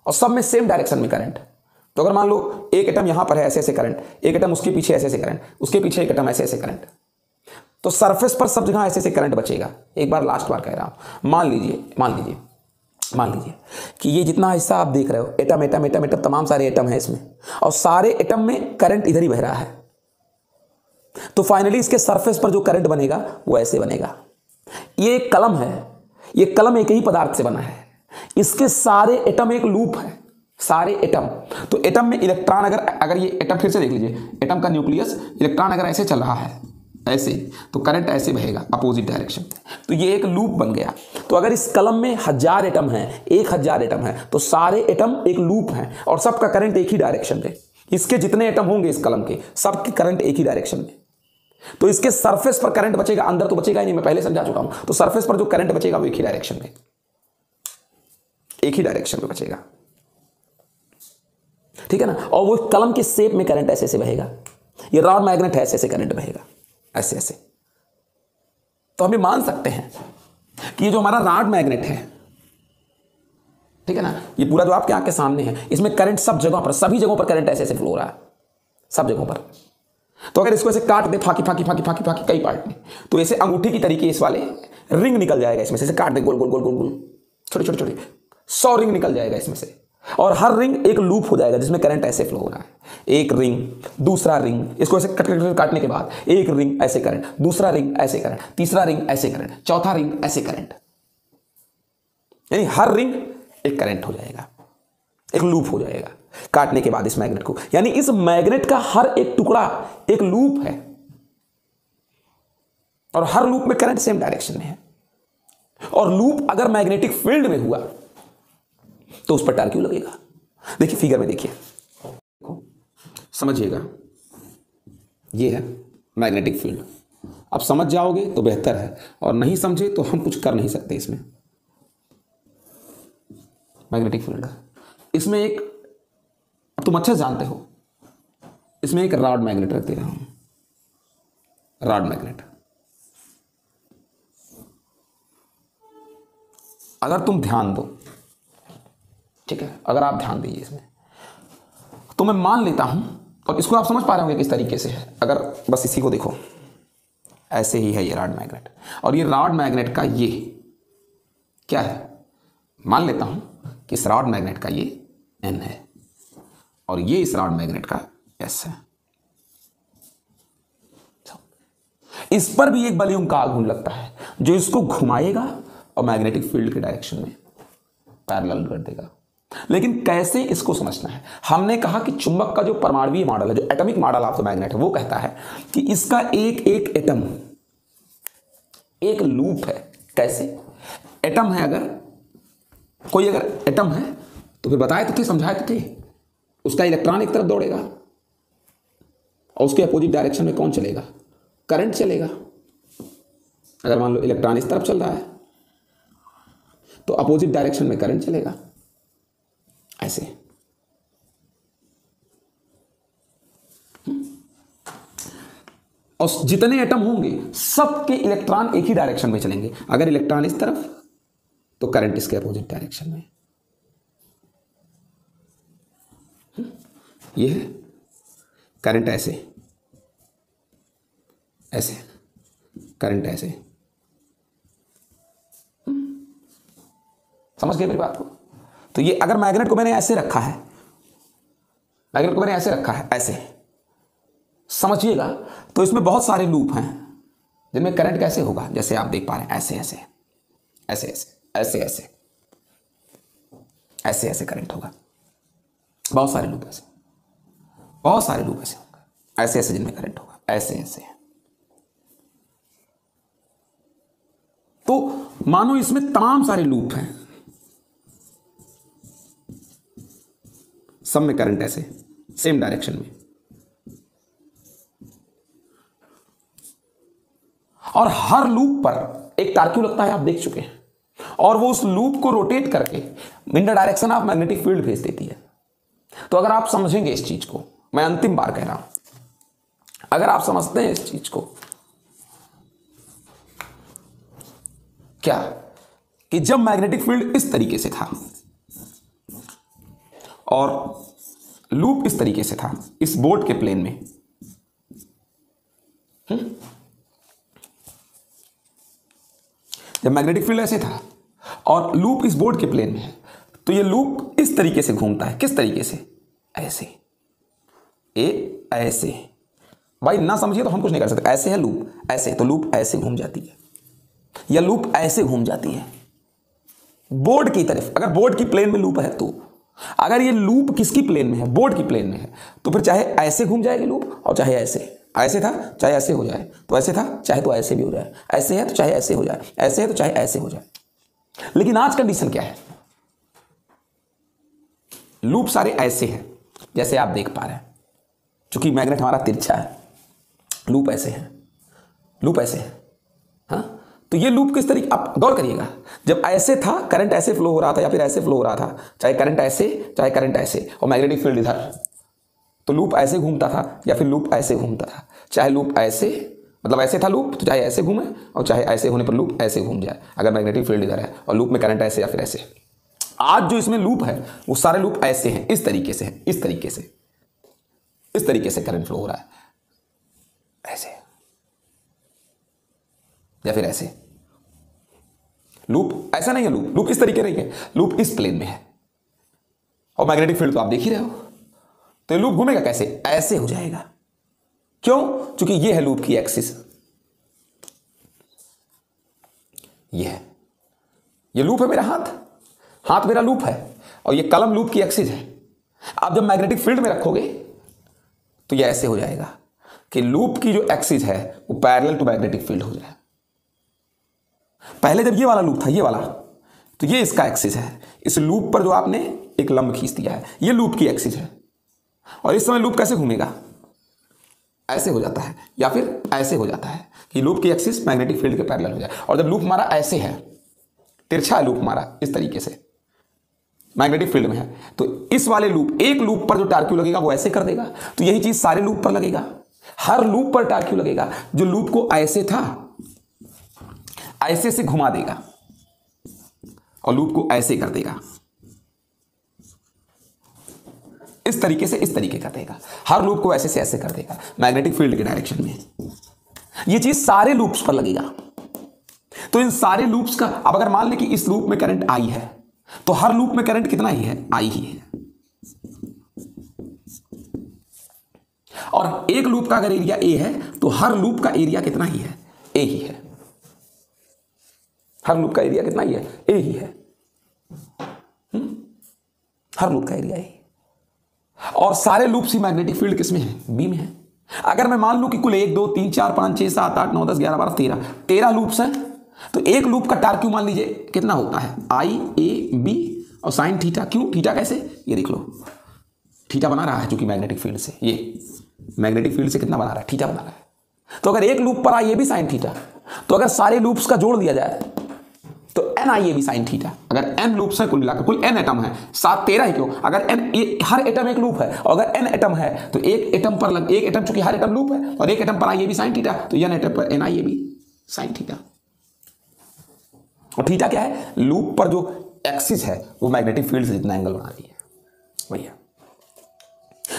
S1: और सब में सेम डायरेक्शन में करंट। तो अगर मान लो एक एटम यहां पर है, ऐसे ऐसे करंट, एक एटम उसके पीछे ऐसे ऐसे करंट, उसके पीछे एक एटम ऐसे ऐसे करंट, तो सरफेस पर सब जगह ऐसे ऐसे करंट बचेगा। एक बार लास्ट बार कह रहा हूं, मान लीजिए कि ये जितना हिस्सा आप देख रहे हो, एटम एटम एटम एटम तमाम सारे एटम है इसमें, और सारे एटम में करंट इधर ही बह रहा है। तो फाइनली इसके सरफेस पर जो करंट बनेगा वो ऐसे बनेगा। ये एक कलम है, ये कलम एक ही पदार्थ से बना है, इसके सारे एटम एक लूप है, सारे एटम। तो एटम में इलेक्ट्रॉन अगर ये एटम, फिर से देख लीजिए, एटम का न्यूक्लियस, इलेक्ट्रॉन अगर ऐसे चल रहा है ऐसे, तो करंट ऐसे बहेगा अपोजिट डायरेक्शन में। तो ये एक लूप बन गया। तो अगर इस कलम में 1000 एटम है, 1000 एटम है, तो सारे एटम एक लूप हैं और सबका करंट एक ही डायरेक्शन में। इसके जितने एटम होंगे इस कलम के, सबके करंट एक ही डायरेक्शन में। तो इसके सरफेस पर करंट बचेगा, अंदर तो बचेगा ही नहीं, मैं पहले समझा चुका हूं। तो सरफेस पर जो करंट बचेगा वो एक ही डायरेक्शन में, एक ही डायरेक्शन में बचेगा, ठीक है ना। और वो कलम के शेप में करंट ऐसे ऐसे बहेगा। ये रॉड मैग्नेट है, ऐसे ऐसे करंट बहेगा, ऐसे ऐसे। तो हम ये मान सकते हैं कि ये जो हमारा रॉड मैग्नेट है, ठीक है ना, ये पूरा जो आपके आंख के सामने है, इसमें करंट सब जगहों पर, सभी जगहों पर करंट ऐसे ऐसे फ्लो हो रहा है, सब जगहों पर। तो अगर इसको ऐसे काट दे फाकी फाकी फाकी फाकी फाकी कई पार्ट में, तो ऐसे अंगूठी की तरीके इस वाले रिंग निकल जाएगा इसमें से, काट दे गोल गोल गोल गोल गोल, छोटे छोटे छोटे 100 रिंग निकल जाएगा इसमें से, और हर रिंग एक लूप हो जाएगा जिसमें करंट ऐसे फ्लो हो रहा है। एक रिंग, दूसरा रिंग, इसको ऐसे काटने के बाद एक रिंग ऐसे करंट, दूसरा रिंग ऐसे करंट, तीसरा रिंग ऐसे करंट, चौथा रिंग ऐसे करंट, यानी हर रिंग एक करंट हो जाएगा, एक लूप हो जाएगा काटने के बाद इस मैग्नेट को। यानी इस मैग्नेट का हर एक टुकड़ा एक लूप है और हर लूप में करंट सेम डायरेक्शन में है। और लूप अगर मैग्नेटिक फील्ड में हुआ तो उस पर टॉर्क क्यों लगेगा? देखिए फिगर में, देखिए समझिएगा, ये है मैग्नेटिक फील्ड। अब समझ जाओगे तो बेहतर है, और नहीं समझे तो हम कुछ कर नहीं सकते इसमें। मैग्नेटिक फील्ड, इसमें एक, तुम अच्छा जानते हो, इसमें एक रॉड मैग्नेट रख दे रहा हूं, रॉड मैग्नेट। अगर तुम ध्यान दो, ठीक है, अगर आप ध्यान दीजिए इसमें, तो मैं मान लेता हूं, और इसको आप समझ पा रहे होंगे किस तरीके से है, अगर बस इसी को देखो, ऐसे ही है ये रॉड मैग्नेट, और ये रॉड मैग्नेट का ये क्या है, मान लेता हूं कि इस रॉड मैग्नेट का ये N है और ये इस रॉड मैग्नेट का S है। इस पर भी एक बलून का आघूर्ण लगता है जो इसको घुमाएगा और मैग्नेटिक फील्ड के डायरेक्शन में पैरेलल कर देगा। लेकिन कैसे, इसको समझना है। हमने कहा कि चुंबक का जो परमाणुवीय मॉडल है, जो atomic model of the magnet है, वो कहता है कि इसका एक एक एटम एक लूप है। कैसे? एटम है, अगर कोई अगर एटम है तो फिर बताए तो थे, समझाए तो थे, उसका इलेक्ट्रॉन एक तरफ दौड़ेगा और उसके अपोजिट डायरेक्शन में कौन चलेगा? करंट चलेगा। अगर मान लो इलेक्ट्रॉन इस तरफ चल रहा है तो अपोजिट डायरेक्शन में करंट चलेगा, ऐसे। और जितने एटम होंगे सबके इलेक्ट्रॉन एक ही डायरेक्शन में चलेंगे। अगर इलेक्ट्रॉन इस तरफ तो करंट इसके अपोजिट डायरेक्शन में। ये है करंट, ऐसे ऐसे, करंट ऐसे। समझ गए मेरी बात को? तो ये अगर मैग्नेट को मैंने ऐसे रखा है, मैग्नेट को मैंने ऐसे रखा है, ऐसे समझिएगा, तो इसमें बहुत सारे लूप हैं जिनमें करंट कैसे होगा, जैसे आप देख पा रहे हैं, ऐसे ऐसे ऐसे ऐसे ऐसे ऐसे ऐसे ऐसे करंट होगा। बहुत सारे लूप ऐसे, बहुत सारे लूप ऐसे होंगे, ऐसे ऐसे जिनमें करंट होगा, ऐसे ऐसे। तो मानो इसमें तमाम सारे लूप हैं, सब में करंट ऐसे सेम डायरेक्शन में, और हर लूप पर एक टार्क्यू लगता है, आप देख चुके हैं, और वो उस लूप को रोटेट करके in the direction of magnetic field भेज देती है। तो अगर आप समझेंगे इस चीज को, मैं अंतिम बार कह रहा हूं, अगर आप समझते हैं इस चीज को, क्या कि जब मैग्नेटिक फील्ड इस तरीके से था और लूप इस तरीके से था, इस बोर्ड के प्लेन में, जब मैग्नेटिक फील्ड ऐसे था और लूप इस बोर्ड के प्लेन में है, तो ये लूप इस तरीके से घूमता है। किस तरीके से? ऐसे, ऐसे। भाई ना समझिए तो हम कुछ नहीं कर सकते। ऐसे है लूप, ऐसे, तो लूप ऐसे घूम जाती है, या लूप ऐसे घूम जाती है बोर्ड की तरफ। अगर बोर्ड की प्लेन में लूप है तो, अगर ये लूप किसकी प्लेन में है? बोर्ड की प्लेन में है, तो फिर चाहे ऐसे घूम जाएगी लूप, और चाहे ऐसे, ऐसे था चाहे ऐसे हो जाए, तो ऐसे था चाहे तो ऐसे भी हो जाए, ऐसे है तो चाहे ऐसे हो जाए, ऐसे है तो चाहे ऐसे हो जाए। लेकिन आज कंडीशन क्या है? लूप सारे ऐसे हैं, जैसे आप देख पा रहे हैं, चूंकि मैग्नेट हमारा तिरछा है, लूप ऐसे है, लूप ऐसे है। हाँ, तो ये लूप किस तरीके, आप गौर करिएगा, जब ऐसे था करंट ऐसे फ्लो हो रहा था या फिर ऐसे फ्लो हो रहा था, चाहे करंट ऐसे चाहे करंट ऐसे, और मैग्नेटिक फील्ड इधर, तो लूप ऐसे घूमता था या फिर लूप ऐसे घूमता था। चाहे लूप ऐसे, मतलब ऐसे था लूप, तो चाहे ऐसे घूमे, और चाहे ऐसे होने पर लूप ऐसे घूम जाए, अगर मैग्नेटिक फील्ड इधर है और लूप में करंट ऐसे या फिर ऐसे। आज जो इसमें लूप है वो सारे लूप ऐसे हैं, इस तरीके से है, इस तरीके से, इस तरीके से करंट फ्लो हो रहा है, ऐसे या फिर ऐसे। लूप ऐसा नहीं है, लूप लूप इस तरीके नहीं है, लूप इस प्लेन में है, और मैग्नेटिक फील्ड तो आप देख ही रहे हो। तो लूप घूमेगा कैसे? ऐसे हो जाएगा। क्यों? क्योंकि ये है लूप की एक्सिस, ये है, ये लूप है मेरा हाथ, हाथ मेरा लूप है, और ये कलम लूप की एक्सिस है। आप जब मैग्नेटिक फील्ड में रखोगे तो ये ऐसे हो जाएगा कि लूप की जो एक्सिस है वो पैरेलल टू मैग्नेटिक फील्ड हो जाए। पहले जब ये वाला लूप था, ये वाला, तो ये इसका एक्सिस है, इस लूप पर जो आपने एक लंब खींच दिया है, ये लूप की एक्सिस है। और इस समय लूप कैसे घूमेगा? ऐसे हो जाता है या फिर ऐसे हो जाता है कि लूप की एक्सिस मैग्नेटिक फील्ड के पैरेलल हो जाए। और जब लूप हमारा ऐसे है, तिरछा है लूप हमारा इस तरीके से, मैग्नेटिक फील्ड में है, तो इस वाले लूप, एक लूप पर जो टार्क्यू लगेगा वो ऐसे कर देगा। तो यही चीज सारे लूप पर लगेगा। हर लूप पर टार क्यू लगेगा। जो लूप को ऐसे था ऐसे से घुमा देगा और लूप को ऐसे कर देगा, इस तरीके से इस तरीके कर देगा, हर लूप को ऐसे से ऐसे कर देगा मैग्नेटिक फील्ड के डायरेक्शन में। ये चीज सारे लूप्स पर लगेगा। तो इन सारे लूप्स का, अब अगर मान ले कि इस लूप में करंट आई है तो हर लूप में करंट कितना ही है, आई ही है। और एक लूप का अगर एरिया ए है तो हर लूप का एरिया कितना ही है, ए ही है। हर लूप का एरिया कितना ही है, ए ही है। हर लूप का एरिया ए। और सारे लूप्स ही मैग्नेटिक फील्ड किसमें है, बी में है। अगर मैं मान लूं कि कुल 1 2 3 4 5 6 7 8 9 10 11 12 13 लूप्स हैं, तो एक लूप का टार क्यू मान लीजिए कितना होता है, आई ए बी और साइन थीटा। क्यों थीटा कैसे, ये देख लो, थीटा बना रहा है जो कि मैग्नेटिक फील्ड से, ये मैग्नेटिक फील्ड से कितना बना रहा है, थीटा बना रहा है। तो अगर एक लूप पर I A B sine theta, तो अगर सारे लूप्स का जोड़ दिया जाए तो N I A B sine theta. अगर एन लूप्स है कुल मिलाकर, कुल एन एटम है, 7 13 ही क्यों, अगर एन हर एटम एक लूप है और अगर एन एटम है तो एक एटम पर एक एटम, चूंकि हर एटम लूप है और एक एटम पर I A B sine theta, तो एन एटम पर N I A B sine theta. और थीटा क्या है, लूप पर जो एक्सिस है वो मैग्नेटिक फील्ड से जितना एंगल बना रही है वही है।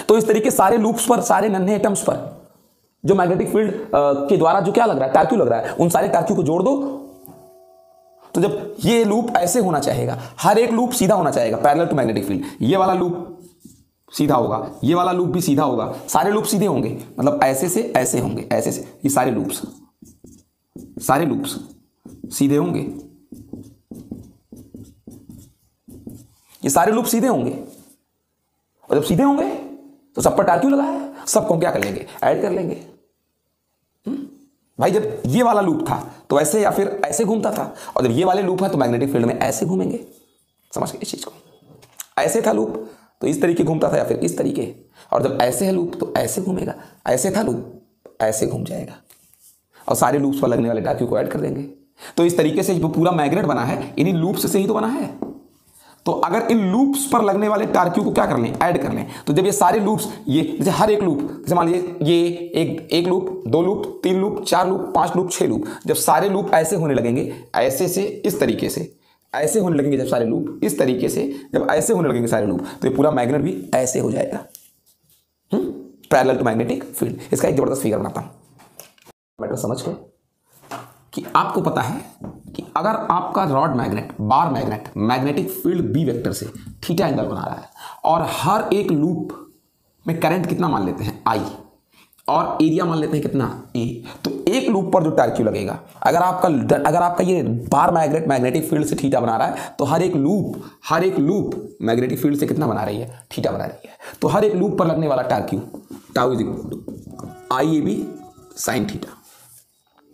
S1: तो इस तरीके सारे लूप्स पर, सारे नन्हे एटम्स पर जो मैग्नेटिक फील्ड के द्वारा जो क्या लग रहा है, टार क्यू लग रहा है, उन सारे टार क्यू को जोड़ दो। तो जब ये लूप ऐसे होना चाहेगा, हर एक लूप सीधा होना चाहेगा पैरेलल टू मैग्नेटिक फील्ड, ये वाला लूप सीधा होगा, ये वाला लूप भी सीधा होगा, सारे लूप सीधे होंगे, मतलब ऐसे से ऐसे होंगे, ऐसे से, ये सारे लूप्स सीधे होंगे, ये सारे लूप सीधे होंगे। और जब सीधे होंगे तो सब पर टार क्यू लगा है, सबको क्या कर लेंगे, ऐड कर लेंगे। भाई जब ये वाला लूप था तो ऐसे या फिर ऐसे घूमता था, और जब ये वाले लूप है तो मैग्नेटिक फील्ड में ऐसे घूमेंगे। समझ गए इस चीज को, ऐसे था लूप तो इस तरीके घूमता था या फिर इस तरीके, और जब ऐसे है लूप तो ऐसे घूमेगा, ऐसे था लूप ऐसे घूम जाएगा, और सारे लूप्स पर लगने वाले टार क्यू को ऐड कर देंगे। तो इस तरीके से जो पूरा मैग्नेट बना है इन्हीं लूप्स से ही तो बना है। तो अगर इन लूप्स पर लगने वाले टार क्यू को क्या कर लें, ऐड कर लें, तो जब ये सारे लूप्स, ये जैसे हर एक लूप, जैसे मान लीजिए ये एक loop, 2 loop, 3 loop, 4 loop, 5 loop, 6 loop, जब सारे लूप ऐसे होने लगेंगे, ऐसे से इस तरीके से ऐसे होने लगेंगे, जब सारे लूप इस तरीके से जब ऐसे होने लगेंगे सारे लूप, तो ये पूरा मैग्नेट भी ऐसे हो जाएगा, पैरेलल टू मैग्नेटिक फील्ड। इसका एक जबरदस्त फिगर बनाता हूं, मैटर समझ के कि आपको पता है कि अगर आपका rod magnet, bar magnet, magnetic field B vector से थीटा एंगल बना रहा है और हर एक लूप में करंट कितना मान लेते हैं, आई, और एरिया मान लेते हैं कितना, ए, तो एक लूप पर जो टार क्यू लगेगा, अगर आपका ये बार मैग्नेट मैग्नेटिक फील्ड से थीटा बना रहा है तो हर एक लूप मैग्नेटिक फील्ड से कितना बना रही है, थीटा बना रही है। तो हर एक लूप पर लगने वाला torque tau is equal to I A B sine theta,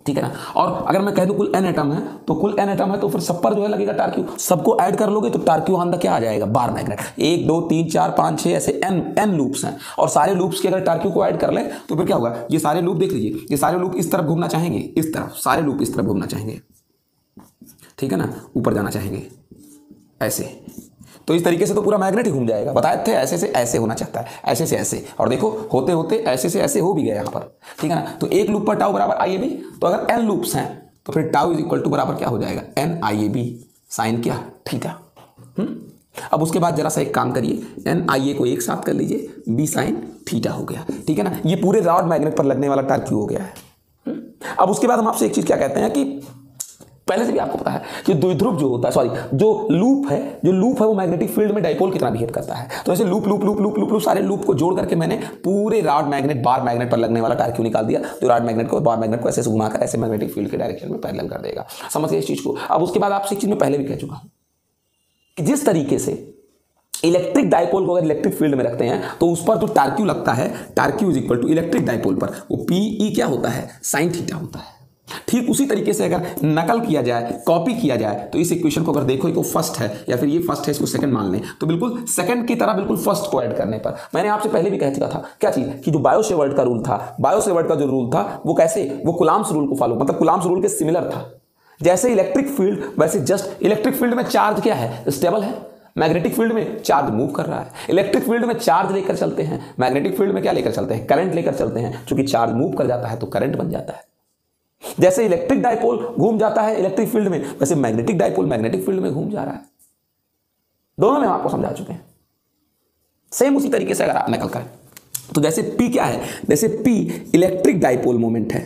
S1: ठीक है ना। और अगर मैं कह दूं कुल एन एटम है, तो कुल एन एटम है तो फिर सब पर जो है लगेगा टार क्यू, सबको ऐड कर लोगे तो टार क्यू ऑन द क्या आ जाएगा, बार मैग्नेट। 1 2 3 4 5 6 ऐसे एन लूप्स हैं, और सारे लूप्स के अगर टार क्यू को ऐड कर लें तो फिर क्या होगा, ये सारे लूप देख लीजिए, ये सारे लूप इस तरफ घूमना चाहेंगे, इस तरफ सारे लूप इस तरफ घूमना चाहेंगे, ठीक है ना, ऊपर जाना चाहेंगे ऐसे, तो इस तरीके से तो पूरा मैग्नेट ही घूम जाएगा। बताए थे ऐसे से ऐसे होना चाहता है, ऐसे से ऐसे, और देखो होते होते ऐसे से ऐसे हो भी गया यहाँ पर, ठीक है ना। तो एक लूप पर टाउ बराबर आई ए बी, तो अगर एन लूप्स हैं तो फिर टाउ इज इक्वल टू बराबर क्या हो जाएगा, N I A B sine क्या, थीटा। अब उसके बाद जरा सा एक काम करिए, एन आई ए को एक साथ कर लीजिए, बी साइन थीटा हो गया, ठीक है ना। ये पूरे रॉड मैग्नेट पर लगने वाला टार क्यू हो गया है। अब उसके बाद हम आपसे एक चीज क्या कहते हैं कि पहले से भी आपको पता है कि द्विध्रुव जो होता है, सॉरी जो लूप है वो मैग्नेटिक फील्ड में डाइपोल की तरह बिहेव करता है। तो ऐसे लूप सारे लूप को जोड़ करके मैंने पूरे रॉड मैग्नेट, बार मैग्नेट पर लगने वाला टार क्यू निकाल दिया, तो रॉड मैग्नेट को, बार मैग्नेट को ऐसे घुमाकर ऐसे मैग्नेटिक फील्ड के डायरेक्शन में पैरेलल कर देगा। समझ गए इस चीज को। अब उसके बाद आपसे एक चीज मैं पहले भी कह चुका हूं कि जिस तरीके से इलेक्ट्रिक डाइपोल को अगर इलेक्ट्रिक फील्ड में रखते हैं तो उस पर जो टार क्यू लगता है, torque is equal to electric dipole पर वो पीई क्या होता है, साइन थीटा होता है। ठीक उसी तरीके से अगर नकल किया जाए, कॉपी किया जाए, तो इस इक्वेशन को अगर देखो ये फर्स्ट है या फिर ये फर्स्ट है, इसको सेकंड मान लें, तो बिल्कुल सेकंड की तरह बिल्कुल फर्स्ट को ऐड करने पर, मैंने आपसे पहले भी कह चुका था क्या चीज, कि जो बायो-सेवर्ट का रूल था, बायो-सेवर्ट का जो रूल था वो कैसे, वो कुलाम्स रूल को फॉलो, मतलब कुलाम्स रूल के सिमिलर था। जैसे इलेक्ट्रिक फील्ड वैसे जस्ट इलेक्ट्रिक फील्ड में चार्ज क्या है, स्टेबल है, मैग्नेटिक फील्ड में चार्ज मूव कर रहा है, इलेक्ट्रिक फील्ड में चार्ज लेकर चलते हैं, मैग्नेटिक फील्ड में क्या लेकर चलते हैं, करंट लेकर चलते हैं। चूंकि चार्ज मूव कर जाता है तो करंट बन जाता है। जैसे इलेक्ट्रिक डायपोल घूम जाता है इलेक्ट्रिक फील्ड में, वैसे मैग्नेटिक डायपोल मैग्नेटिक फील्ड में घूम जा रहा है। दोनों में हम आपको समझा चुके हैं। सेम उसी तरीके से अगर आप नकल करें तो जैसे P क्या है, जैसे P इलेक्ट्रिक डायपोल मोमेंट है,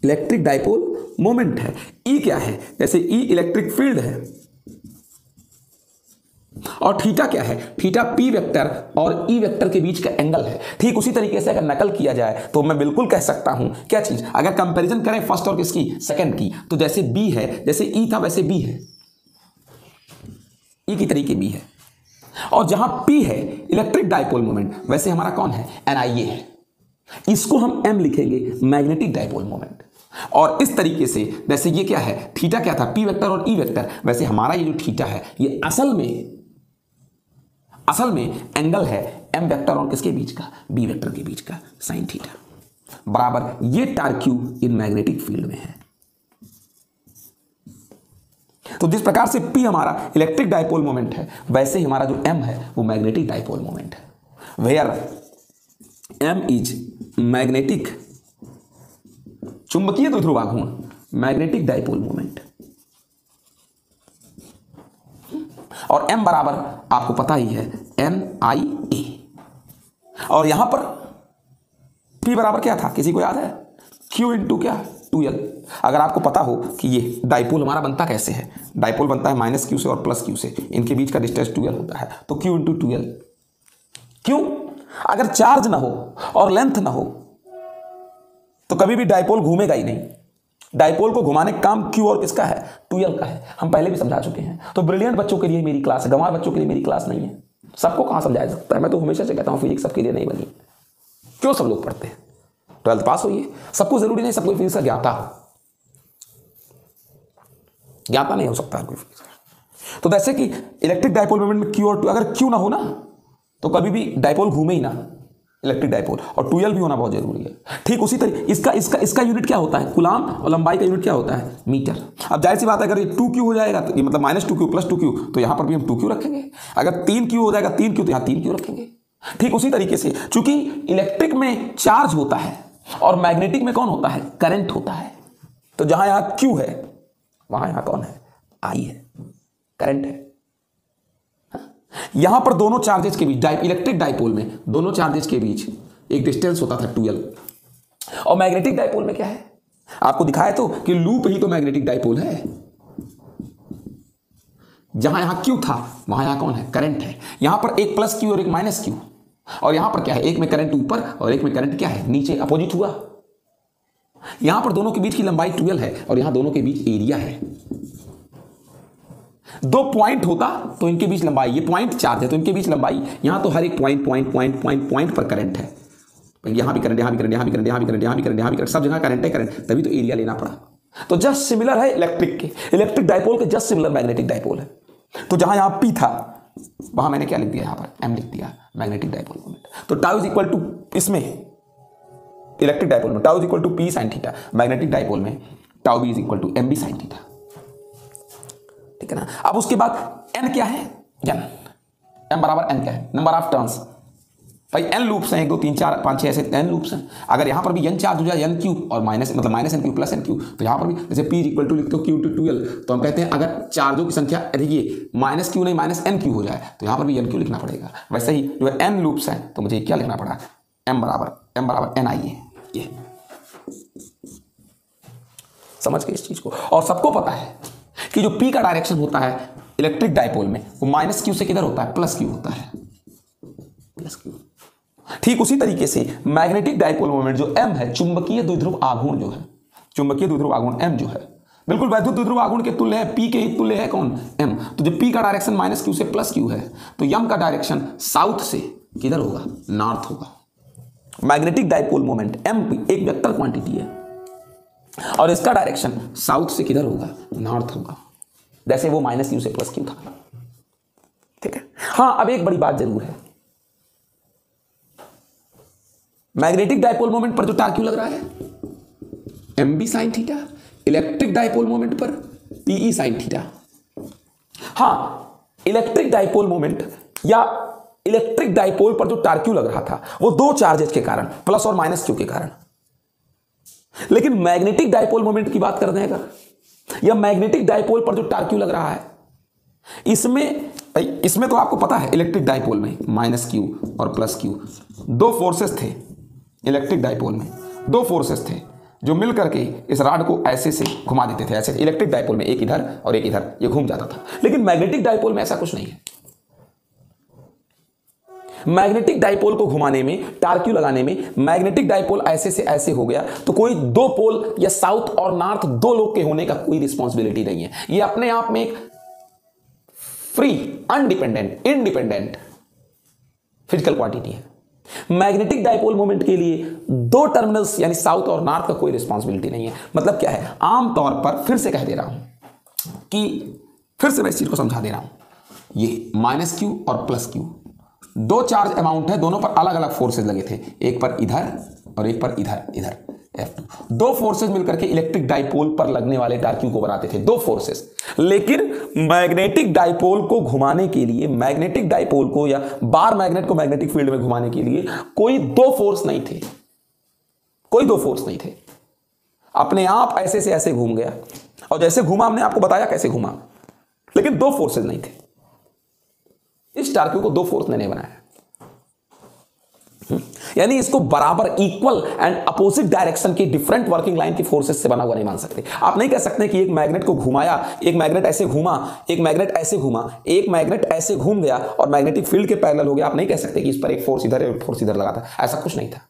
S1: इलेक्ट्रिक डायपोल मोमेंट है। E क्या है, जैसे E इलेक्ट्रिक फील्ड है। और थीटा क्या है, थीटा P वेक्टर और E वेक्टर के बीच का एंगल है। ठीक उसी तरीके से अगर नकल किया जाए तो मैं बिल्कुल कह सकता हूं क्या चीज, अगर कंपैरिजन करें फर्स्ट और किसकी, सेकंड की, तो जैसे B है, जैसे E था वैसे B है, E की तरीके B है। और जहां P है इलेक्ट्रिक डायपोल मोमेंट, वैसे हमारा कौन है, NIA है। इसको हम M लिखेंगे, मैग्नेटिक डायपोल मोमेंट। और इस तरीके से जैसे ये क्या है, थीटा क्या था, P वेक्टर और E वेक्टर, वैसे हमारा ये जो थीटा है ये असल में एंगल है M वेक्टर और किसके बीच का, B वेक्टर के बीच का, साइन थीटा बराबर ये टार्क्यू इन मैग्नेटिक फील्ड में है। तो जिस प्रकार से P हमारा इलेक्ट्रिक डायपोल मोमेंट है, वैसे ही हमारा जो M है वो मैग्नेटिक डायपोल मोमेंट है। वेयर M इज मैग्नेटिक, चुंबकीय द्विध्रुव आघूर्ण, मैग्नेटिक डायपोल मोमेंट। और M बराबर आपको पता ही है NIA। और यहां पर P बराबर क्या था, किसी को याद है, Q इंटू क्या, 2L। अगर आपको पता हो कि ये डायपोल हमारा बनता कैसे है, डायपोल बनता है -Q से और +Q से, इनके बीच का डिस्टेंस 2L होता है, तो Q इंटू 2L। क्यों, अगर चार्ज ना हो और लेंथ ना हो तो कभी भी डायपोल घूमेगा ही नहीं। डायपोल को घुमाने का काम Q और किसका है, 2L का है। हम पहले भी समझा चुके हैं। तो ब्रिलियंट बच्चों के लिए मेरी क्लास है, गंवार बच्चों के लिए मेरी क्लास नहीं है। सबको कहां समझाया सकता है, मैं तो हमेशा से कहता हूं फिजिक्स सबके लिए नहीं बनी। क्यों सब लोग पढ़ते हैं, 12th पास होइए, सबको जरूरी नहीं सबको फिजिक्स का ज्ञाता हो, ज्ञाता नहीं हो सकता कोई फिजिक्स। तो जैसे कि इलेक्ट्रिक डायपोल मोमेंट में Q और 2, अगर Q ना हो ना तो कभी भी डायपोल घूमे ही ना, इलेक्ट्रिक डायपोल, और 2L भी होना बहुत जरूरी है। ठीक उसी तरीके इसका यूनिट क्या होता है, कूलाम, और लंबाई का यूनिट क्या होता है, मीटर। अब जाहिर सी बात है, अगर ये 2Q हो जाएगा तो ये मतलब -2Q + 2Q, तो यहां पर भी हम 2Q रखेंगे। अगर 3Q हो जाएगा 3Q, तो यहां 3Q रखेंगे। ठीक उसी तरीके से चूंकि इलेक्ट्रिक में चार्ज होता है और मैग्नेटिक में कौन होता है, करंट होता है, तो जहां यहां Q है वहां यहां कौन है, I है, करंट है। यहां पर दोनों चार्जेस के बीच, इलेक्ट्रिक डायपोल में दोनों चार्जेस के बीच एक डिस्टेंस होता था 2L। और मैग्नेटिक डायपोल में क्या है, आपको दिखाया तो कि लूप ही तो मैग्नेटिक डायपोल है। जहां यहां Q था वहां यहां कौन है, करंट है। यहां पर एक +Q और एक -Q, और यहां पर क्या है, एक में करंट ऊपर और एक में करंट क्या है, नीचे, अपोजिट हुआ। यहां पर दोनों के बीच की लंबाई 2L है और यहां दोनों के बीच एरिया है। दो पॉइंट होता तो इनके बीच लंबाई, ये पॉइंट चार्ज है तो इनके बीच लंबाई, यहां तो हर एक पॉइंट पर करंट है, यहां भी करंट, यहां भी करंट, यहां भी करंट, यहां भी करंट, यहां भी करंट, यहां भी करंट, सब जगह करंट है करंट, तभी तो एरिया लेना पड़ा। तो जस्ट सिमिलर है इलेक्ट्रिक के, इलेक्ट्रिक डायपोल के जस्ट सिमिलर मैग्नेटिक डायपोल है। तो जहां यहां P था वहां मैंने क्या लिख दिया, यहां पर M लिख दिया, मैग्नेटिक डायपोल मोमेंट। तो टाउ इज इक्वल टू, इसमें इलेक्ट्रिक डायपोल में tau is equal to P sin theta, magnetic dipole में tau B is equal to MB sin theta. ठीक है ना। अब उसके बाद N क्या है, M बराबर N क्या है, नंबर ऑफ टर्न्स। भाई N लूप्स हैं, 1 2 3 4 5 6 ऐसे N लूप्स हैं। अगर यहां पर भी N चार्ज हो जाए, NQ और -NQ + NQ, तो यहां पर भी जैसे P इक्वल टू लिखते हो Q × 2L, तो हम कहते हैं अगर चार्जों की संख्या देखिए -Q नहीं -NQ हो जाए तो यहां पर भी NQ लिखना पड़ेगा। वैसे ही जो है N लूप्स हैं तो मुझे क्या लिखना पड़ा, M बराबर NIA। ये समझ गए इस चीज को। और सबको पता है कि जो P का डायरेक्शन होता है इलेक्ट्रिक डायपोल में वो -Q से किधर होता है, +Q होता है, +Q। ठीक उसी तरीके से मैग्नेटिक डायपोल मोमेंट जो M है, चुंबकीय द्विध्रुव आघूर्ण जो है, चुंबकीय द्विध्रुव आघूर्ण M जो है, बिल्कुल वैद्युत द्विध्रुव आघूर्ण के तुल्य है, P के ही तुल्य है कौन, M। तो जब P का डायरेक्शन -Q से +Q है तो M का डायरेक्शन साउथ से किधर होगा, नॉर्थ होगा। मैग्नेटिक डायपोल मोमेंट M एक वेक्टर क्वांटिटी है और इसका डायरेक्शन साउथ से किधर होगा, नॉर्थ होगा, जैसे वो -Q से +Q था। ठीक है। हाँ, अब एक बड़ी बात जरूर है, मैग्नेटिक डायपोल मोमेंट पर जो टार्क क्यू लग रहा है MB sin theta, electric dipole moment पर PE sin थीटा। हाँ, इलेक्ट्रिक डाइपोल मोमेंट या इलेक्ट्रिक डाइपोल पर जो टार्क क्यू लग रहा था वो दो चार्जेस के कारण, प्लस और माइनस क्यू के कारण। लेकिन मैग्नेटिक डाइपोल मोमेंट की बात करते हैं अगर, या मैग्नेटिक डाइपोल पर जो टार्क क्यू लग रहा है, इसमें तो आपको पता है इलेक्ट्रिक डाइपोल में माइनस क्यू और प्लस क्यू दो फोर्सेस थे। इलेक्ट्रिक डाइपोल में दो फोर्सेस थे जो मिल करके इस रॉड को ऐसे से घुमा देते थे, ऐसे। इलेक्ट्रिक डाइपोल में एक इधर और एक इधर, ये घूम जाता था। लेकिन मैग्नेटिक डाइपोल में ऐसा कुछ नहीं है। मैग्नेटिक डाइपोल को घुमाने में, टार्क क्यू लगाने में, मैग्नेटिक डाइपोल ऐसे से ऐसे हो गया तो कोई दो पोल या साउथ और नॉर्थ दो लोग के होने का कोई रिस्पॉन्सिबिलिटी नहीं है। ये अपने आप में एक फ्री, अनडिपेंडेंट, इंडिपेंडेंट फिजिकल क्वांटिटी है। मैग्नेटिक डाइपोल मोमेंट के लिए दो टर्मिनल्स यानी साउथ और नॉर्थ का कोई रिस्पॉन्सिबिलिटी नहीं है। मतलब क्या है, आमतौर पर फिर से कह दे रहा हूं कि फिर से मैं इस चीज को समझा दे रहा हूं, ये माइनस क्यू और प्लस क्यू दो चार्ज अमाउंट है, दोनों पर अलग अलग फोर्सेज लगे थे, एक पर इधर और एक पर इधर, इधर F2। दो फोर्सेज मिलकर के इलेक्ट्रिक डाइपोल पर लगने वाले टार्क क्यू को बनाते थे, दो फोर्सेस। लेकिन मैग्नेटिक डाइपोल को घुमाने के लिए, मैग्नेटिक डाइपोल को या बार मैग्नेट को मैग्नेटिक फील्ड में घुमाने के लिए कोई दो फोर्स नहीं थे, कोई दो फोर्स नहीं थे। अपने आप ऐसे से ऐसे घूम गया, और जैसे घूमा हमने आपको बताया कैसे घूमा, लेकिन दो फोर्सेज नहीं थे। इस टार्क क्यू को दो फोर्स ने नहीं बनाया, यानी इसको बराबर, इक्वल एंड अपोजिट डायरेक्शन की डिफरेंट वर्किंग लाइन की फोर्सेस से बना हुआ नहीं मान सकते। आप नहीं कह सकते कि एक मैग्नेट को घुमाया, एक मैग्नेट ऐसे घूमा, एक मैग्नेट ऐसे घूमा, एक मैग्नेट ऐसे घूम गया और मैग्नेटिक फील्ड के पैरेलल हो गया। आप नहीं कह सकते कि इस पर एक फोर्स इधर एक फोर्स इधर लगा था, ऐसा कुछ नहीं था।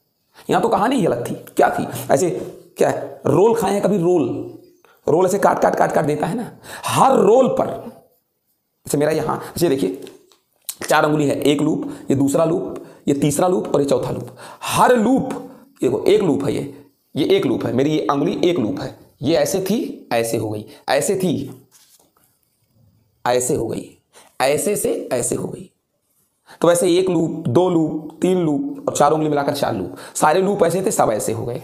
S1: यहां तो कहानी ही अलग थी। क्या थी, ऐसे क्या है, रोल खाए हैं कभी, रोल ऐसे काट काट काट काट देता है ना, हर रोल पर, जैसे मेरा यहां, जैसे देखिए 4 अंगुली है, एक लूप, ये दूसरा लूप, ये तीसरा लूप और ये चौथा लूप। हर लूप, देखो एक लूप है, ये एक लूप है, मेरी ये अंगुली एक लूप है। ये ऐसे थी, ऐसे हो गई, ऐसे थी, ऐसे हो गई, ऐसे से ऐसे हो गई। तो वैसे एक लूप, दो लूप, 3 लूप और 4 उंगली मिलाकर 4 लूप, सारे लूप ऐसे थे, सब ऐसे हो गए।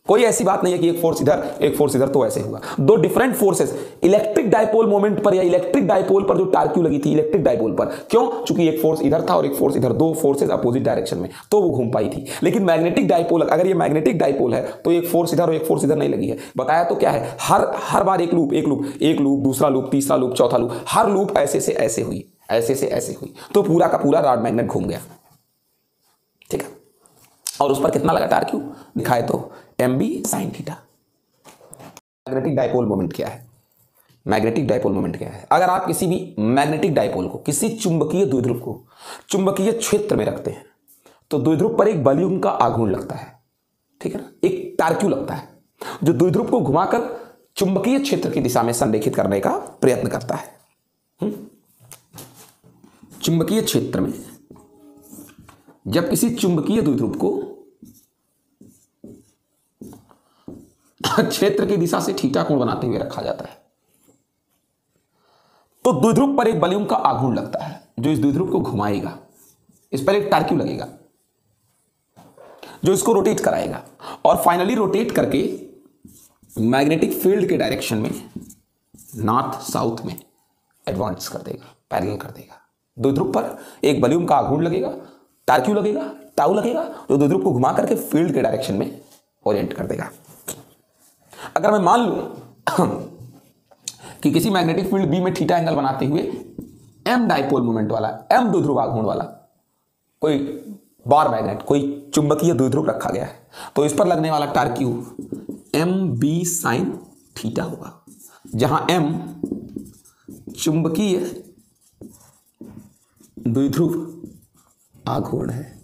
S1: कोई ऐसी बात नहीं है कि एक फोर्स इधर एक फोर्स इधर, तो ऐसे होगा। दो different forces electric dipole moment पर या इलेक्ट्रिक डाइपोल पर जो टार्क क्यू लगी थी इलेक्ट्रिक डाइपोल पर, क्यों? चूंकि एक फोर्स इधर था और एक फोर्स इधर, दो फोर्सेस अपोजिट डायरेक्शन में, तो वो घूम पाई थी। लेकिन मैग्नेटिक डाइपोल, अगर ये मैग्नेटिक डाइपोल है तो एक फोर्स इधर और एक फोर्स इधर नहीं लगी है। बताया तो क्या है, हर बार एक लूप, एक लूप, एक लूप, दूसरा लूप, तीसरा लूप, चौथा लूप, हर लूप ऐसे से ऐसे हुई, ऐसे से ऐसे हुई, तो पूरा का पूरा रॉड मैग्नेट घूम गया। ठीक है, और उस पर कितना लगा टार्क क्यू दिखाए तो mb sin theta. Magnetic dipole moment क्या है? मैग्नेटिक डाइपोल मोमेंट क्या है? अगर आप किसी भी मैग्नेटिक डाइपोल को, किसी चुंबकीय द्विध्रुव को चुंबकीय क्षेत्र में रखते हैं तो द्विध्रुव पर एक बलियुम का आघूर्ण लगता है, ठीक है ना, एक टार्क क्यू लगता है जो द्विध्रुव को घुमाकर चुंबकीय क्षेत्र की दिशा में संरेखित करने का प्रयत्न करता है। चुंबकीय क्षेत्र में जब किसी चुंबकीय द्विध्रुव को क्षेत्र की दिशा से थीटा कोण बनाते हुए रखा जाता है तो द्विध्रुव पर एक बलियुम का आघूर्ण लगता है जो इस द्विध्रुव को घुमाएगा। इस पर एक टार्क क्यू लगेगा जो इसको रोटेट कराएगा और फाइनली रोटेट करके मैग्नेटिक फील्ड के डायरेक्शन में नॉर्थ साउथ में एडवांस कर देगा, पैरेलल कर देगा। द्विध्रुव पर एक बलियुम का आघूर्ण लगेगा, टार्क क्यू लगेगा, टाउ लगेगा, जो द्विध्रुव को घुमा करके फील्ड के डायरेक्शन में ओरिएंट कर देगा। अगर मैं मान लूं कि किसी मैग्नेटिक फील्ड बी में थीटा एंगल बनाते हुए एम डाइपोल मोमेंट वाला, एम द्विध्रुव आघूर्ण वाला कोई बार मैग्नेट, कोई चुंबकीय द्विध्रुव रखा गया है, तो इस पर लगने वाला torque Q M B sine theta होगा, जहां एम चुंबकीय द्विध्रुव आघूर्ण है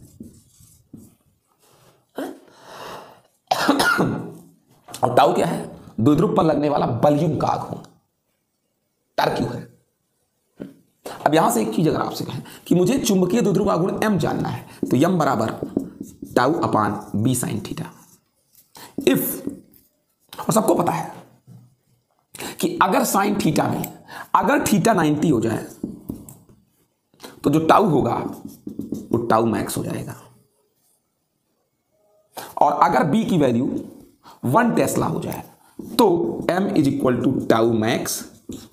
S1: और टाउ क्या है? द्विध्रुव पर लगने वाला बलियुम का आघूर्ण, टार्क क्यू है। अब यहां से एक चीज अगर आपसे कहें कि मुझे चुंबकीय द्विध्रुव आघूर्ण m जानना है तो m बराबर tau upon b sine theta. If, और सबको पता है कि अगर साइन थीटा में अगर थीटा 90 हो जाए तो जो टाउ होगा वो टाउ मैक्स हो जाएगा, और अगर b की वैल्यू 1 टेस्ला हो जाए तो m is equal to tau max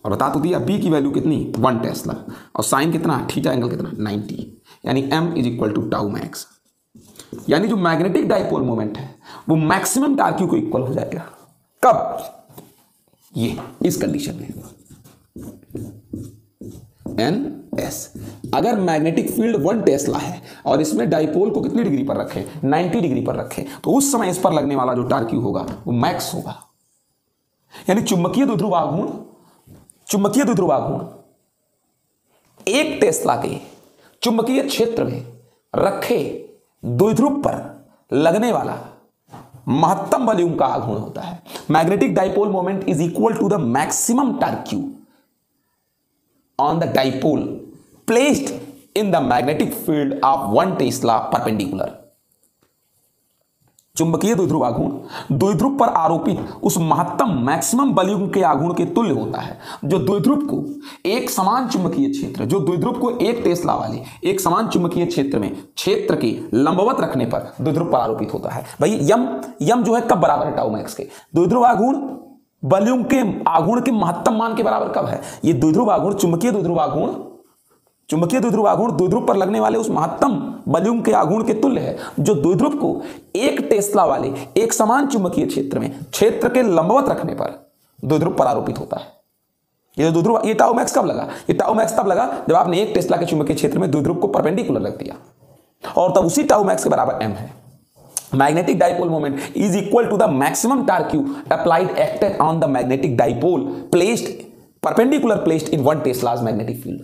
S1: और बता तो दिया बी की वैल्यू कितनी 1 टेस्ला और साइन कितना थीटा एंगल कितना 90, यानी m is equal to tau max. यानी जो मैग्नेटिक डाइपोल मोमेंट है वो मैक्सिमम टार्क्यू को इक्वल हो जाएगा। कब? ये इस कंडीशन में NS। अगर मैग्नेटिक फील्ड 1 टेस्ला है और इसमें डाइपोल को कितनी डिग्री पर रखें 90 डिग्री पर रखें, तो उस समय इस पर लगने वाला जो टार्क्यू होगा वो मैक्स होगा। यानी चुंबकीय द्विध्रुव आघूर्ण 1 टेस्ला के चुंबकीय क्षेत्र में रखे द्विध्रुव पर लगने वाला महत्तम वॉल्यूम का आघूर्ण होता है। Magnetic dipole moment is equal to the maximum torque on the dipole placed in the magnetic field of 1 Tesla perpendicular। चुंबकीय द्विध्रुव आघूर्ण द्विध्रुव पर आरोपित उस महत्तम मैक्सिमम वॉल्यूम के आघूर्ण के तुल्य होता है जो द्विध्रुव को एक समान चुंबकीय क्षेत्र, जो द्विध्रुव को 1 टेस्ला वाले एक समान चुंबकीय क्षेत्र में क्षेत्र के लंबवत रखने पर द्विध्रुव पर आरोपित होता है। भाई यम जो है कब बराबर है टाउ मैक्स के? द्विध्रुव आघूर्ण वॉल्यूम के आघूर्ण के महत्तम मान के बराबर कब है? ये द्विध्रुव आघूर्ण चुंबकीय द्विध्रुव आघूर्ण द्विध्रुव पर लगने वाले उस महत्तम वॉल्यूम के आघूर्ण के तुल्य है जो द्विध्रुव को 1 टेस्ला वाले एक समान चुंबकीय क्षेत्र में क्षेत्र के लंबवत रखने पर द्विध्रुव पर आरोपित होता है। ये टाउ मैक्स कब लगा? ये टाउ मैक्स तब लगा जब आपने 1 टेस्ला के चुंबकीय क्षेत्र में द्विध्रुव को परपेंडिकुलर रख दिया, और तब उसी टाउ मैक्स के बराबर m है। Magnetic dipole moment is equal to the maximum torque applied acted on the magnetic dipole perpendicular placed in 1 Tesla's magnetic field।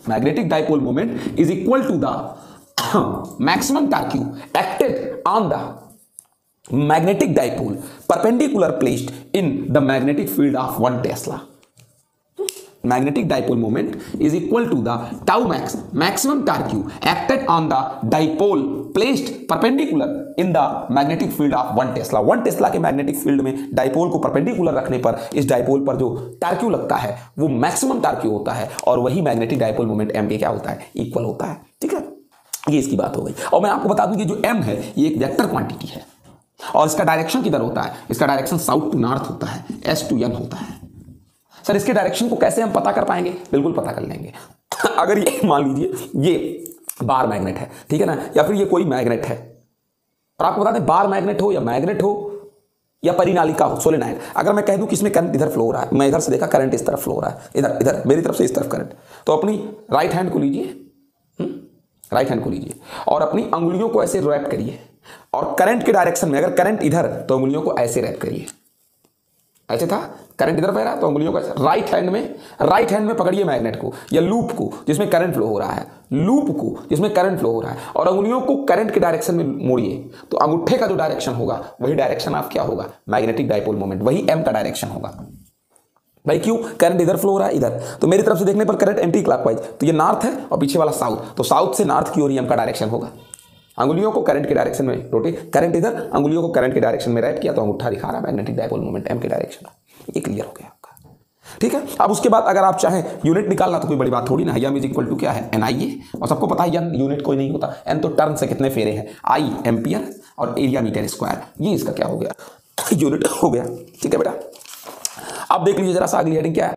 S1: Magnetic dipole moment is equal to the maximum torque acted on the magnetic dipole perpendicular placed in the magnetic field of 1 Tesla। Magnetic dipole moment is equal to the tau max maximum torque acted on the dipole placed perpendicular in the magnetic field of 1 Tesla। 1 Tesla के magnetic field में dipole को perpendicular रखने पर इस dipole पर जो टार्क्यू लगता है वो मैक्सिमम टार्क्यू होता है, और वही मैग्नेटिक डाइपोल मोमेंट m के क्या होता है? इक्वल होता है। ठीक है, ये इसकी बात हो गई। और मैं आपको बता दूं कि जो m है ये एक वेक्टर क्वांटिटी है और इसका डायरेक्शन किधर होता है? इसका डायरेक्शन साउथ टू नॉर्थ होता है, S to N होता है। सर इसके डायरेक्शन को कैसे हम पता कर पाएंगे? बिल्कुल पता कर लेंगे। अगर ये मान लीजिए ये बार मैग्नेट है, ठीक है ना, या फिर ये कोई मैग्नेट है, और आपको बता दें बार मैग्नेट हो या मैग्नेट हो या परिनालिका हो, सोलेनाइड, अगर मैं कह दूं कि इसमें करंट इधर फ्लो हो रहा है, मैं इधर से देखा करंट इस तरफ फ्लो हो रहा है, इधर मेरी तरफ से इस तरफ करंट, तो अपनी राइट हैंड को लीजिए और अपनी अंगुलियों को ऐसे रैप करिए, और करंट के डायरेक्शन में अगर करंट इधर तो अंगुलियों को ऐसे रैप करिए। ऐसे था, करंट इधर बह रहा है तो अंगुलियों को ऐसे राइट हैंड में पकड़िए मैग्नेट को या लूप को जिसमें करंट फ्लो हो रहा है, और अंगुलियों को करंट के डायरेक्शन में मोड़िए, तो अंगूठे का जो डायरेक्शन होगा वही डायरेक्शन ऑफ क्या होगा? मैग्नेटिक डाइपोल मोमेंट, वही m का डायरेक्शन होगा। भाई क्यों? करंट इधर फ्लो हो रहा है इधर, तो मेरी तरफ से देखने पर करंट एंटी क्लॉकवाइज, तो ये नॉर्थ है और पीछे वाला साउथ, तो साउथ से नॉर्थ की ओर m का डायरेक्शन होगा। अंगुलियों को करंट के डायरेक्शन में रोटेट, करंट इधर, अंगुलियों को करंट के डायरेक्शन में रैप किया तो अंगूठा दिखा रहा है मैग्नेटिक डाइपोल मोमेंट m के डायरेक्शन। ये क्लियर हो गया आपका। ठीक है, अब उसके बाद अगर आप चाहें यूनिट निकालना तो कोई बड़ी बात थोड़ी ना है। यम इज इक्वल टू क्या है? NIA, और सबको पता है यन यूनिट कोई नहीं होता, n तो टर्न से कितने फेरे हैं, I एम्पियर और एरिया मीटर स्क्वायर, ये इसका क्या हो गया? यूनिट हो गया। ठीक है बेटा, अब देख लीजिए जरा सा अगली हेडिंग क्या है।